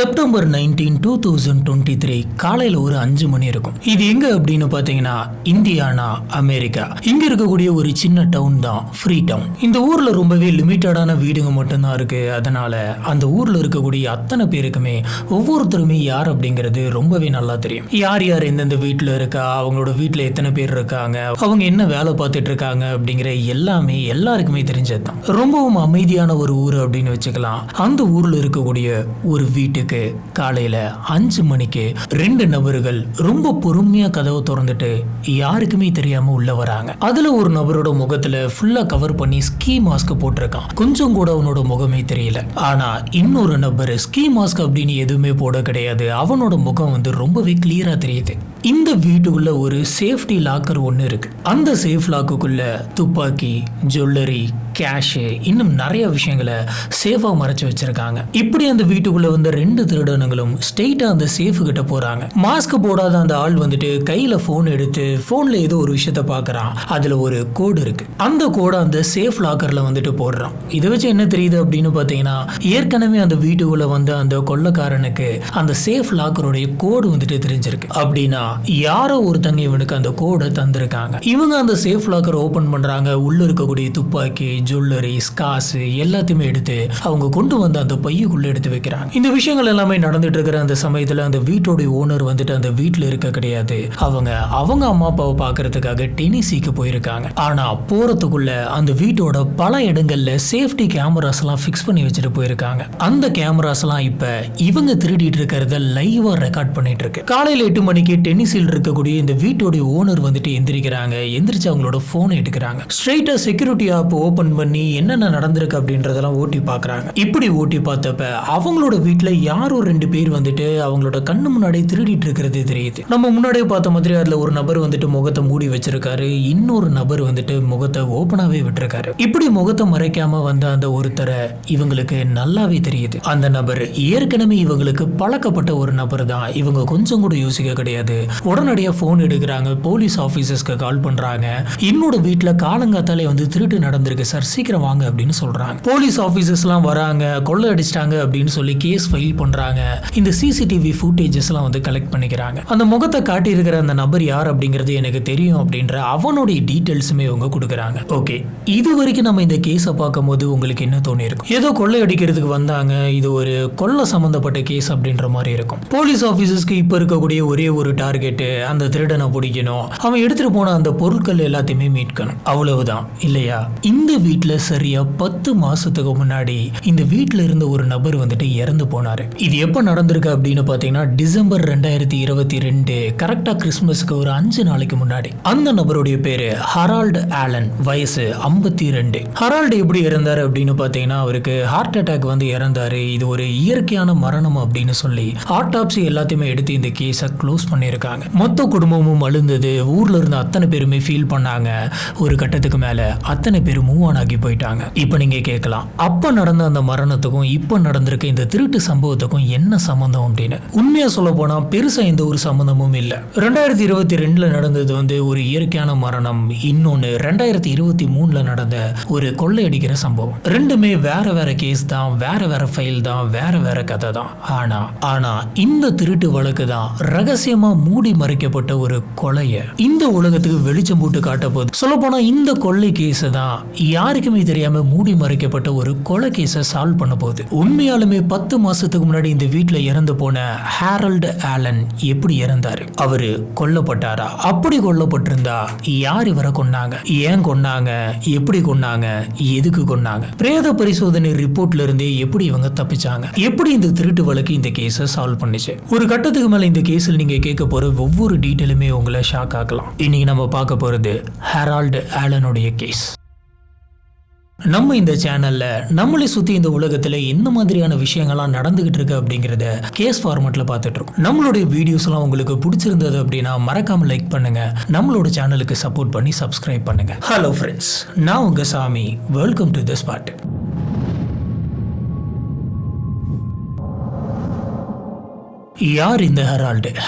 September 19, 2023 காலையில் ஒரு 5 மணி இருக்கும். இது எங்க அப்படின்னு பார்த்தீங்கன்னா இந்தியானா, அமெரிக்கா. இங்க இருக்கக்கூடிய ஒரு சின்ன டவுன் தான் ஃப்ரீ டவுன். இந்த ஊர்ல ரொம்பவே லிமிட்டடான வீடுங்க மட்டும்தான் இருக்கு. அதனால அந்த ஊர்ல இருக்கக்கூடிய அத்தனை பேருக்குமே ஒவ்வொருத்தருமே யார் அப்படிங்கிறது ரொம்பவே நல்லா தெரியும். யார் யார் எந்தெந்த வீட்டில் இருக்கா, அவங்களோட வீட்டில் எத்தனை பேர் இருக்காங்க, அவங்க என்ன வேலை பார்த்துட்டு இருக்காங்க அப்படிங்கிற எல்லாமே எல்லாருக்குமே தெரிஞ்சது தான். ரொம்பவும் அமைதியான ஒரு ஊர் அப்படின்னு வச்சுக்கலாம். அந்த ஊர்ல இருக்கக்கூடிய ஒரு வீட்டுக்கு காலையில 5 மணிக்கு 2 நபர்கள் ரொம்ப பொறுமையா கதவை திறந்துட்டு யாருக்குமே தெரியாம உள்ள வராங்க. அதுல ஒரு நபரோட முகத்துல ஃபுல்லா கவர் பண்ணி ஸ்கீ மாஸ்க் போட்டிருக்கான். கொஞ்சம் கூட அவனோட முகமே தெரியல. ஆனா இன்னொரு நபர் ஸ்கீ மாஸ்க் அப்படின்னு எதுவுமே போட கிடையாது. அவனோட முகம் ரொம்பவே கிளியரா தெரியுது. இந்த வீட்டுக்குள்ள ஒரு சேஃப்டி லாக்கர் ஒன்று இருக்கு. அந்த சேஃப் லாக்குக்குள்ள துப்பாக்கி, ஜுவல்லரி, கேஷ், இன்னும் நிறைய விஷயங்களை சேஃபா மறைச்சு வச்சிருக்காங்க. இப்படி அந்த வீட்டுக்குள்ள வந்த 2 திருடனுங்களும் ஸ்ட்ரெயிட்டா அந்த சேஃப் கிட்ட போறாங்க. மாஸ்க் போடாத அந்த ஆள் கையில போன் எடுத்து போன்ல ஏதோ ஒரு விஷயத்த பாக்குறான். அதுல ஒரு கோடு இருக்கு. அந்த கோடை அந்த சேஃப் லாக்கர்ல போடுறான். இதை வச்சு என்ன தெரியுது அப்படின்னு பாத்தீங்கன்னா, ஏற்கனவே அந்த வீட்டுக்குள்ள வந்த அந்த கொள்ளைக்காரனுக்கு அந்த சேஃப் லாக்கருடைய கோடு தெரிஞ்சிருக்கு. அப்படின்னா யாரோ ஒருத்தங்க இவனுக்கு அந்த கோடை தந்திருக்காங்க. இவங்க அந்த சேஃப் லாக்கர் ஓபன் பண்றாங்க. உள்ள இருக்கக்கூடிய துப்பாக்கி, ஜுவல்லரி, ஸ்கார்ஸ் எல்லாத்தையுமே எடுத்து அவங்க கொண்டு வந்த அந்த பையுக்குள்ள எடுத்து வைக்கிறாங்க. இந்த விஷயங்கள் எல்லாமே நடந்துட்டு இருக்கிற அந்த சமயத்துல அந்த வீட்டோட ஓனர் அந்த வீட்டுல இருக்க கிடையாது. அவங்க அம்மா அப்பாவை பாக்குறதுக்காக டெனிசிக்கு போயிருக்காங்க. ஆனா போறதுக்குள்ள அந்த வீட்டோட பல இடங்கள்ல சேஃப்டி கேமராஸ் எல்லாம் பிக்ஸ் பண்ணி வச்சுட்டு போயிருக்காங்க. அந்த கேமராஸ் எல்லாம் இப்ப இவங்க திருடிட்டு இருக்கிறத லைவா ரெக்கார்ட் பண்ணிட்டு இருக்கு. காலையில 8 மணிக்கு டென்னிஸில் இருக்கக்கூடிய இந்த வீட்டோட ஓனர் எந்திரிக்கிறாங்க. எந்திரிச்சு அவங்களோட போனை எடுக்கிறாங்க. ஸ்ட்ரெயிட்டா செக்யூரிட்டி ஆப் ஓபன் பண்ணி என்னென்ன நடந்திருக்கு அப்படின்றதெல்லாம் ஓட்டி பாக்குறாங்க. இப்படி ஓட்டி பார்த்தப்ப அவங்களோட வீட்டுல யாரோ 2 பேர் அவங்களோட கண்ணு முன்னாடி திருடிட்டு இருக்கிறது தெரியுது. நம்ம முன்னாடியே பார்த்த மாதிரி அதுல ஒரு நபர் முகத்தை மூடி வச்சிருக்காரு. இன்னொரு நபர் முகத்தை ஓபனாவே விட்டுருக்காரு. இப்படி முகத்தை மறைக்காம வந்த அந்த ஒருத்தரை இவங்களுக்கு நல்லாவே தெரியுது. அந்த நபர் ஏற்கனவே இவங்களுக்கு பழக்கப்பட்ட ஒரு நபர் தான். இவங்க கொஞ்சம் கூட யோசிக்க கிடையாது. உடனடியா போன் எடுக்கிறாங்க. போலீஸ் ஆபீசர்ஸ்க்கு கால் பண்றாங்க. என்னோட வீட்டுல காலங்காத்தாலே திருட்டு நடந்திருக்கு சார், சீக்கிரம் வாங்க அப்படின்னு சொல்றாங்க. போலீஸ் ஆபீசர்ஸ் எல்லாம் வராங்க. கொள்ளை அடிச்சிட்டாங்க அப்படின்னு சொல்லி கேஸ் ஃபைல் பண்றாங்க. இந்த சிசிடிவி ஃபுட்டேஜஸ் எல்லாம் கலெக்ட் பண்ணிக்கிறாங்க. அந்த முகத்தை காட்டி இருக்கிற அந்த நபர் யார் அப்படிங்கிறது எனக்கு தெரியும் அப்படின்ற அவனுடைய டீடைல்ஸுமே அவங்க கொடுக்குறாங்க. ஓகே, இது வரைக்கும் நம்ம இந்த கேஸை பார்க்கும்போது உங்களுக்கு என்ன தோணி இருக்கும்? ஏதோ கொள்ளை அடிக்கிறதுக்கு வந்தாங்க, இது ஒரு கொள்ளை சம்பந்தப்பட்ட கேஸ் அப்படின்ற மாதிரி இருக்கும். போலீஸ் ஆபீசர்ஸ்க்கு இப்ப இருக்கக்கூடிய ஒரே ஒரு டார்கெட் அந்த திருடனை பிடிக்கணும். அவன் எடுத்துட்டு போன அந்த பொருட்கள் எல்லாத்தையுமே மீட்கணும். அவ்வளவுதான் இல்லையா? இந்த வீட்டுல சரியா 10 மாசத்துக்கு முன்னாடி இந்த வீட்டுல இருந்த ஒரு நபர் இறந்து போனாரு. இது எப்ப நடந்திருக்கு அப்படின்னு பாத்தீங்கன்னா டிசம்பர் 2022, கரெக்டா கிறிஸ்துமஸ்க்கு ஒரு 5 நாளைக்கு முன்னாடி. அந்த நபருடைய பேரு ஹரால்டு ஆலன், வயசு 52. ஹரால்டு எப்படி இறந்தாரு அப்படின்னு பாத்தீங்கன்னா, அவருக்கு ஹார்ட் அட்டாக் இறந்தாரு. இது ஒரு இயற்கையான மரணம் அப்படின்னு சொல்லி ஆட்டாப்சி எல்லாத்தையுமே எடுத்து இந்த கேஸை க்ளோஸ் பண்ணியிருக்காங்க. மொத்த குடும்பமும் அழுந்தது. ஊர்ல இருந்த அத்தனை பேருமே ஃபீல் பண்ணாங்க. ஒரு கட்டத்துக்கு மேல அத்தனை பேர் மூவ் ஆன் ஆகி போயிட்டாங்க. இப்ப நீங்க கேட்கலாம், அப்ப நடந்த அந்த மரணத்துக்கும் இப்ப நடந்திருக்க இந்த திருட்டு சம்பவத்துக்கும் என்ன சம்பந்தம் அப்படின்னு. உண்மையா சொல்ல போனா பெருசா எந்த ஒரு சம்பந்தமும் இல்ல. 2022 நடந்தது ஒரு இயற்கையான மரணம். இன்னொன்னு 2023 நடந்த ஒரு கொள்ளையடிக்கிற சம்பவம். ரெண்டுமே வேற வேற கேஸ் தான், வேற வேற ஃபைல் தான், வேற வேற கதை தான். ஆனா இந்த திருட்டு வழக்கு தான் ரகசியமா மூடி மறைக்கப்பட்ட ஒரு கொலைய இந்த உலகத்துக்கு வெளிச்சம் போட்டு காட்ட போகுது. சொல்ல போனா இந்த கொள்ளை கேஸ் தான் யாருக்குமே தெரியாம மூடி மறைக்கப்பட்ட ஒரு கொலை கேஸை சால்வ் பண்ண போகுது. உண்மையாலுமே 10 மாசத்துக்கு முன்னாடி இந்த வீட்டுல இறந்து போன ஹாரல்டு ஆலன் எப்படி இறந்தாரு? அவரு கொல்லப்பட்டாரா? அப்படி கொல்லப்பட்டிருந்தா யார் இவரை கொன்னாங்க? ஏன் கொன்னாங்க? எப்படி கொன்னாங்க? எதுக்கு கொன்னாங்க? பிரேத பரிசோதனை ரிப்போர்ட்ல இருந்தே எப்படி இவங்க தப்பிச்சாங்க? எப்படி இந்த திருட்டு வழக்கு இந்த கேஸை சால்வ் பண்ணிச்சு? ஒரு கட்டத்துக்கு மேல இந்த கேஸில் நீங்க கேட்க போற ஒவ்வொரு டீட்டெயிலுமே உங்களை ஷாக் ஆக்கலாம். இன்னைக்கு நம்ம பார்க்க போறது ஹாரல்டு ஆலனுடைய கேஸ். நம்ம இந்த சேனல்ல நம்மளை சுத்தி இந்த உலகத்துல என்ன மாதிரியான விஷயங்கள்லாம் நடந்துகிட்டு இருக்கு அப்படிங்கறத கேஸ் ஃபார்மட்ல பார்த்துட்டு இருக்கோம். நம்மளுடைய வீடியோஸ் எல்லாம் உங்களுக்கு பிடிச்சிருந்தது அப்படின்னா மறக்காம லைக் பண்ணுங்க. நம்மளோட சேனலுக்கு சப்போர்ட் பண்ணி சப்ஸ்கிரைப் பண்ணுங்க. ஹலோ ஃப்ரெண்ட்ஸ், நான் உங்க சாமி. Welcome to the spot. யார் இந்த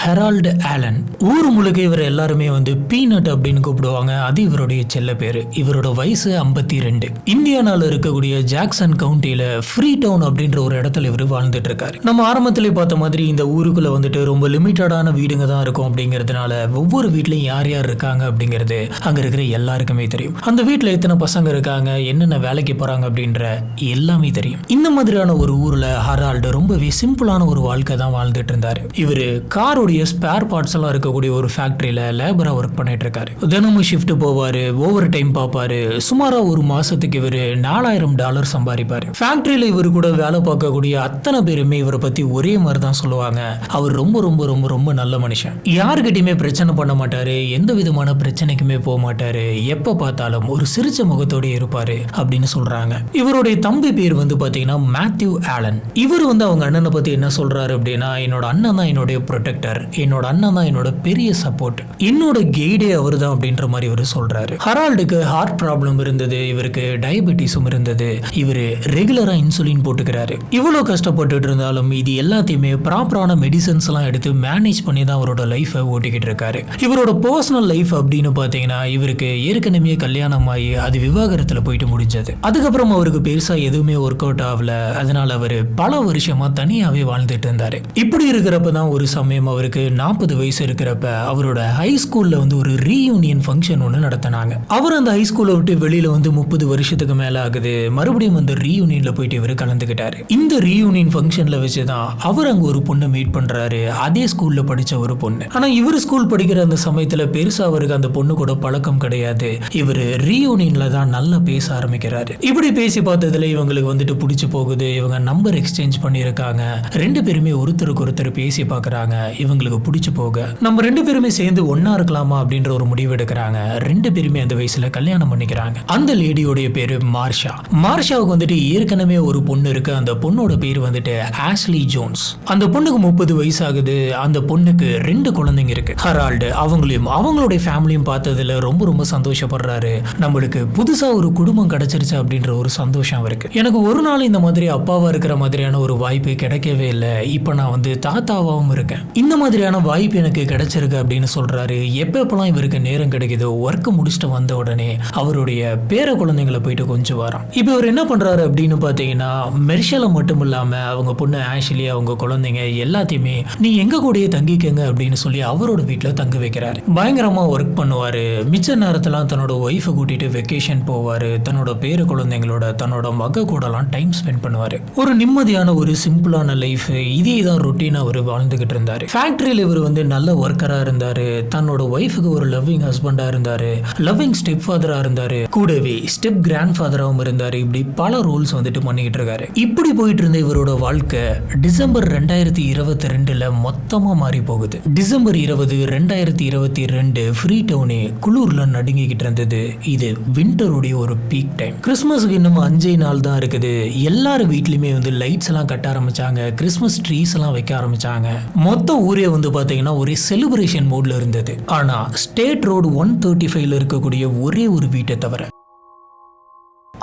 ஹெரால்டு ஆலன்? ஊர் முழுக்க இவர் எல்லாருமே வந்து பீனட் அப்படின்னு கூப்பிடுவாங்க. அது இவருடைய செல்ல பேரு. இவரோட வயசு 52. இந்தியானால இருக்கக்கூடிய ஜாக்சன் கவுண்டியில ஃப்ரீ டவுன் அப்படின்ற ஒரு இடத்துல இவர் வாழ்ந்துட்டு இருக்காரு. நம்ம ஆரம்பத்திலே பார்த்த மாதிரி இந்த ஊருக்குள்ள வந்துட்டு ரொம்ப லிமிட்டடான வீடுங்க தான் இருக்கும் அப்படிங்கிறதுனால ஒவ்வொரு வீட்லயும் யார் யார் இருக்காங்க அப்படிங்கிறது அங்க இருக்கிற எல்லாருக்குமே தெரியும். அந்த வீட்டுல எத்தனை பசங்க இருக்காங்க, என்னென்ன வேலைக்கு போறாங்க அப்படின்ற எல்லாமே தெரியும். இந்த மாதிரியான ஒரு ஊர்ல ஹெரால்டு ரொம்பவே சிம்பிளான ஒரு வாழ்க்கை தான் வாழ்ந்துட்டு இருந்தாரு. இவரு காருடைய ஸ்பேர் பார்ட்ஸ் எல்லாம் இருக்கக்கூடிய ஒரு ஃபேக்டரியில லேபரா ஒர்க் பண்ணிட்டு இருக்காரு. தினமும் ஷிஃப்ட் போவாரு, ஓவர் டைம் பார்ப்பாரு. சுமாரா ஒரு மாசத்துக்கு இவரு $4000 சம்பாதிப்பாரு. ஃபேக்டரியில இவரு கூட வேலை பார்க்கக்கூடிய அத்தனை பேருமே இவரை பத்தி ஒரே மாதிரி தான் சொல்லுவாங்க. அவர் ரொம்ப ரொம்ப ரொம்ப ரொம்ப நல்ல மனுஷன். யாருக்கிட்டையுமே பிரச்சனை பண்ண மாட்டாரு, எந்த விதமான பிரச்சனைக்குமே போக மாட்டாரு. எப்ப பார்த்தாலும் ஒரு சிரிச்ச முகத்தோட இருப்பாரு அப்படின்னு சொல்றாங்க. இவருடைய தம்பி பேர் வந்து பாத்தீங்கன்னா மேத்யூ ஆலன். இவர் வந்து அவங்க அண்ணனை பத்தி என்ன சொல்றாரு அப்படின்னா, என்னோட அண்ணன் தான் என்னுடைய ப்ரொடெக்டர், என்னோட அண்ணன் தான் என்னோட பெரிய சப்போர்ட், என்னோட கைடே அவர் தான் அப்படின்ற மாதிரி இவர் சொல்றாரு. ஹெரால்டுக்கு ஹார்ட் ப்ராப்ளம் இருந்தது, இவருக்கு டயபெட்டிஸும் இருந்தது. இவரு ரெகுலரா இன்சுலின் போட்டுக்கிறாரு. இவ்வளவு கஷ்டப்பட்டு இருந்தாலும் இது எல்லாத்தையுமே ப்ராப்பரான மெடிசன்ஸ் எல்லாம் எடுத்து மேனேஜ் பண்ணி தான் அவரோட லைஃபை ஓட்டிக்கிட்டு இருக்காரு. இவரோட பர்சனல் லைஃப் அப்படின்னு பாத்தீங்கன்னா, இவருக்கு ஏற்கனவே கல்யாணம் ஆகி அது விவாகரத்துல போயிட்டு முடிஞ்சது. அதுக்கப்புறம் அவருக்கு பெருசா எதுவுமே ஒர்க் அவுட் ஆகல. அதனால அவரு பல வருஷமா தனியாவே வாழ்ந்துட்டு இருந்தாரு. இப்படி இருக்கிறப்ப தான் ஒரு சமயம் அவருக்கு 40 வயசு இருக்கிறப்ப அவரோட ஹை ஸ்கூல்ல வந்து ஒரு ரீயூனியன் ஃபங்க்ஷன் ஒன்று நடத்தினாங்க. அவர் அந்த ஹை ஸ்கூலை விட்டு வெளியில வந்து 30 வருஷத்துக்கு மேல ஆகுது. மறுபடியும் அந்த ரீயூனியன்ல போயிட்டு இவர் கலந்துக்கிட்டாரு. இந்த ரீயூனியன் ஃபங்க்ஷன்ல வச்சுதான் அவர் அங்க ஒரு பொண்ணை மீட் பண்றாரு. அதே ஸ்கூல்ல படிச்ச ஒரு பொண்ணு. ஆனா இவர் ஸ்கூல் படிக்கிற அந்த சமயத்துல பெருசா அவருக்கு அந்த பொண்ணு கூட பழக்கம் கிடையாது. இவர் ரீயூனியன்ல தான் நல்லா பேச ஆரம்பிக்கிறாரு. இப்படி பேசி பார்த்ததுல இவங்களுக்கு வந்துட்டு பிடிச்சு போகுது. இவங்க நம்பர் எக்ஸ்சேஞ்ச் பண்ணியிருக்காங்க. ரெண்டு பேருமே ஒருத்தருக்கு ஒருத்தர் பேசி பார்க்கறாங்க. இவங்களுக்கு பிடிச்சு போக நம்ம ரெண்டு பேருமே சேர்ந்து ஒன்னா இருக்கலாமா அப்படின்ற ஒரு முடிவு எடுக்கிறாங்க. ரெண்டு பேருமே அந்த வயசுல கல்யாணம் பண்ணிக்கிறாங்க. அந்த லேடியோடைய பேரு மார்ஷா. மார்ஷாவுக்கு வந்துட்டு ஏற்கனவே ஒரு பொண்ணு இருக்கு. அந்த பொண்ணோட பேர் வந்துட்டு ஆஷ்லி ஜோன்ஸ். அந்த பொண்ணுக்கு 30 வயசு ஆகுது. அந்த பொண்ணுக்கு 2 குழந்தைங்க இருக்கு. ஹெரால்டு அவங்களையும் அவங்களுடைய ஃபேமிலியும் பார்த்ததுல ரொம்ப ரொம்ப சந்தோஷப்படுறாரு. நம்மளுக்கு புதுசா ஒரு குடும்பம் கிடைச்சிருச்சு அப்படின்ற ஒரு சந்தோஷம் அவருக்கு. எனக்கு ஒரு நாள் இந்த மாதிரி அப்பாவா இருக்கிற மாதிரியான ஒரு வாய்ப்பு கிடைக்கவே இல்லை. இப்ப நான் வந்து தாத்தாவாவும் இருக்கேன். இந்த மாதிரியான வாய்ப்பு எனக்கு கிடைச்சிருக்கு அப்படின்னு சொல்றாரு. எப்பெல்லாம் இவருக்கு நேரம் கிடைக்குதோ ஒர்க் முடிச்சுட்டு வந்த உடனே அவருடைய பேர குழந்தைங்களை போயிட்டு கொஞ்சம் வாரம். இப்ப இவர் என்ன பண்றாரு அப்படின்னு பாத்தீங்கன்னா, மெர்ஷலை மட்டும் இல்லாம அவங்க பொண்ணு ஆஷ்லி, அவங்க குழந்தைங்க எல்லாத்தையுமே நீ எங்க கூடயே தங்கிக்கங்க அப்படின்னு சொல்லி அவரோட வீட்டுல தங்க வைக்கிறாரு. பயங்கரமா ஒர்க் பண்ணுவாரு. மிச்ச நேரத்துல தன்னோட ஒய்ஃபை கூட்டிட்டு வெக்கேஷன் போவாரு. தன்னோட பேர குழந்தைங்களோட தன்னோட மக கூடலாம் டைம் ஸ்பெண்ட் பண்ணுவாரு. ஒரு நிம்மதியான ஒரு சிம்பிளான லைஃப். இதே தான் ரொட்டீனா அவர் வாழ்ந்துகிட்டு இருந்தாரு. ஃபேக்டரியில இவர் வந்து நல்ல ஒர்க்கரா இருந்தாரு. தன்னோட ஒய்ஃபுக்கு ஒரு லவ்விங் ஹஸ்பண்டா இருந்தாரு. லவ்விங் ஸ்டெப் ஃபாதரா இருந்தாரு. கூடவே ஸ்டெப் கிராண்ட் ஃபாதராகவும் இருந்தாரு. இப்படி பல ரோல்ஸ் வந்துட்டு பண்ணிக்கிட்டு இருக்காரு. இப்படி போயிட்டு இருந்த இவரோட வாழ்க்கை டிசம்பர் 2022 மொத்தமா மாறி போகுது. டிசம்பர் 20, 2022 ஃப்ரீ டவுனே குளூர்ல நடுங்கிக்கிட்டு இருந்தது. இது விண்டருடைய ஒரு பீக் டைம். கிறிஸ்மஸுக்கு இன்னும் 5 நாள் தான் இருக்குது. எல்லாரும் வீட்லயுமே வந்து லைட்ஸ் எல்லாம் கட்ட ஆரம்பிச்சாங்க. கிறிஸ்மஸ் ட்ரீஸ் எல்லாம் வைக்க ஆரம்பிச்சாங்க. மொத்த ஊரே வந்து பாத்தீங்கன்னா ஒரு செலிப்ரேஷன் மூட்ல இருந்தது. ஆனா ஸ்டேட் ரோடு 135ல இருக்கக்கூடிய ஒரே ஒரு வீட்டை தவிர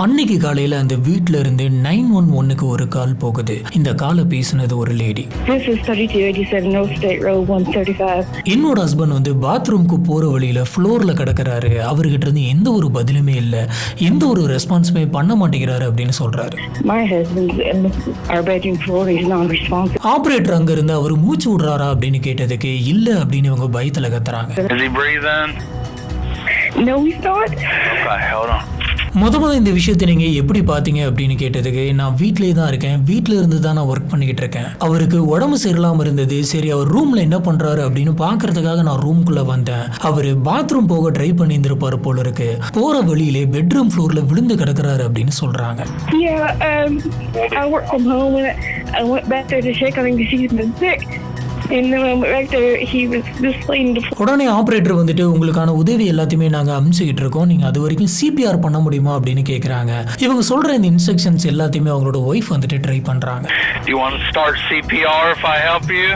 அன்னைக்கு காலையில அந்த வீட்ல இருந்து 911க்கு ஒரு கால் போகுது. இந்த காலை பேசினது ஒரு lady. This is 3287 North State Road 135. என்னோட ஹஸ்பண்ட் வந்து பாத்ரூம்க்கு போற வழியில ஃப்ளோர்ல கிடக்குறாரு. அவர்கிட்ட இருந்து எந்த ஒரு பதிலுமே இல்ல, எந்த ஒரு ரெஸ்பான்ஸுமே பண்ண மாட்டேங்கிறாரு அப்படின்னு சொல்றாரு. My husband's in our bedroom floor. He's non-responsive. Operator அங்க இருந்து அவர் மூச்சு விடுறாரா அப்படின்னு கேட்டதுக்கு இல்ல அப்படின்னு இவங்க பயத்துல கத்துறாங்க. Is he breathing? No, he's not. Okay, hold on. முதல்ல இந்த விஷயத்தை நீங்க எப்படி பாத்தீங்க அப்படின்னு கேட்டதுக்கு, நான் வீட்லயே தான் இருக்கேன், வீட்ல இருந்து தான் நான் ஒர்க் பண்ணிக்கிட்டு இருக்கேன். அவருக்கு உடம்பு சரியில்லாம இருந்தது. சரி அவர் ரூம்ல என்ன பண்றாரு அப்படின்னு பாக்குறதுக்காக நான் ரூம்குள்ள வந்தேன். அவரு பாத்ரூம் போக ட்ரை பண்ணி இருந்திருப்பாரு போல இருக்கு. போற வழியிலே பெட்ரூம் ஃப்ளோர்ல விழுந்து கிடக்குறாரு அப்படின்னு சொல்றாங்க. Yeah, I work from home and I went back there to check on him because he's been sick. And then I went back there, he was just laying the floor. உடனே operator வந்துட்டு உங்களுக்கான உதவி எல்லாத்தையுமே நாங்க அனுப்பிச்சுக்கிட்டு இருக்கோம், நீங்க அது வரைக்கும் சிபிஆர் பண்ண முடியுமா அப்படின்னு கேக்குறாங்க. இவங்க சொல்ற இந்த இன்ஸ்ட்ரக்ஷன்ஸ் எல்லாத்தையுமே அவங்களோட ஒய்ஃப் வந்துட்டு ட்ரை பண்றாங்க. You want to start CPR if I help you?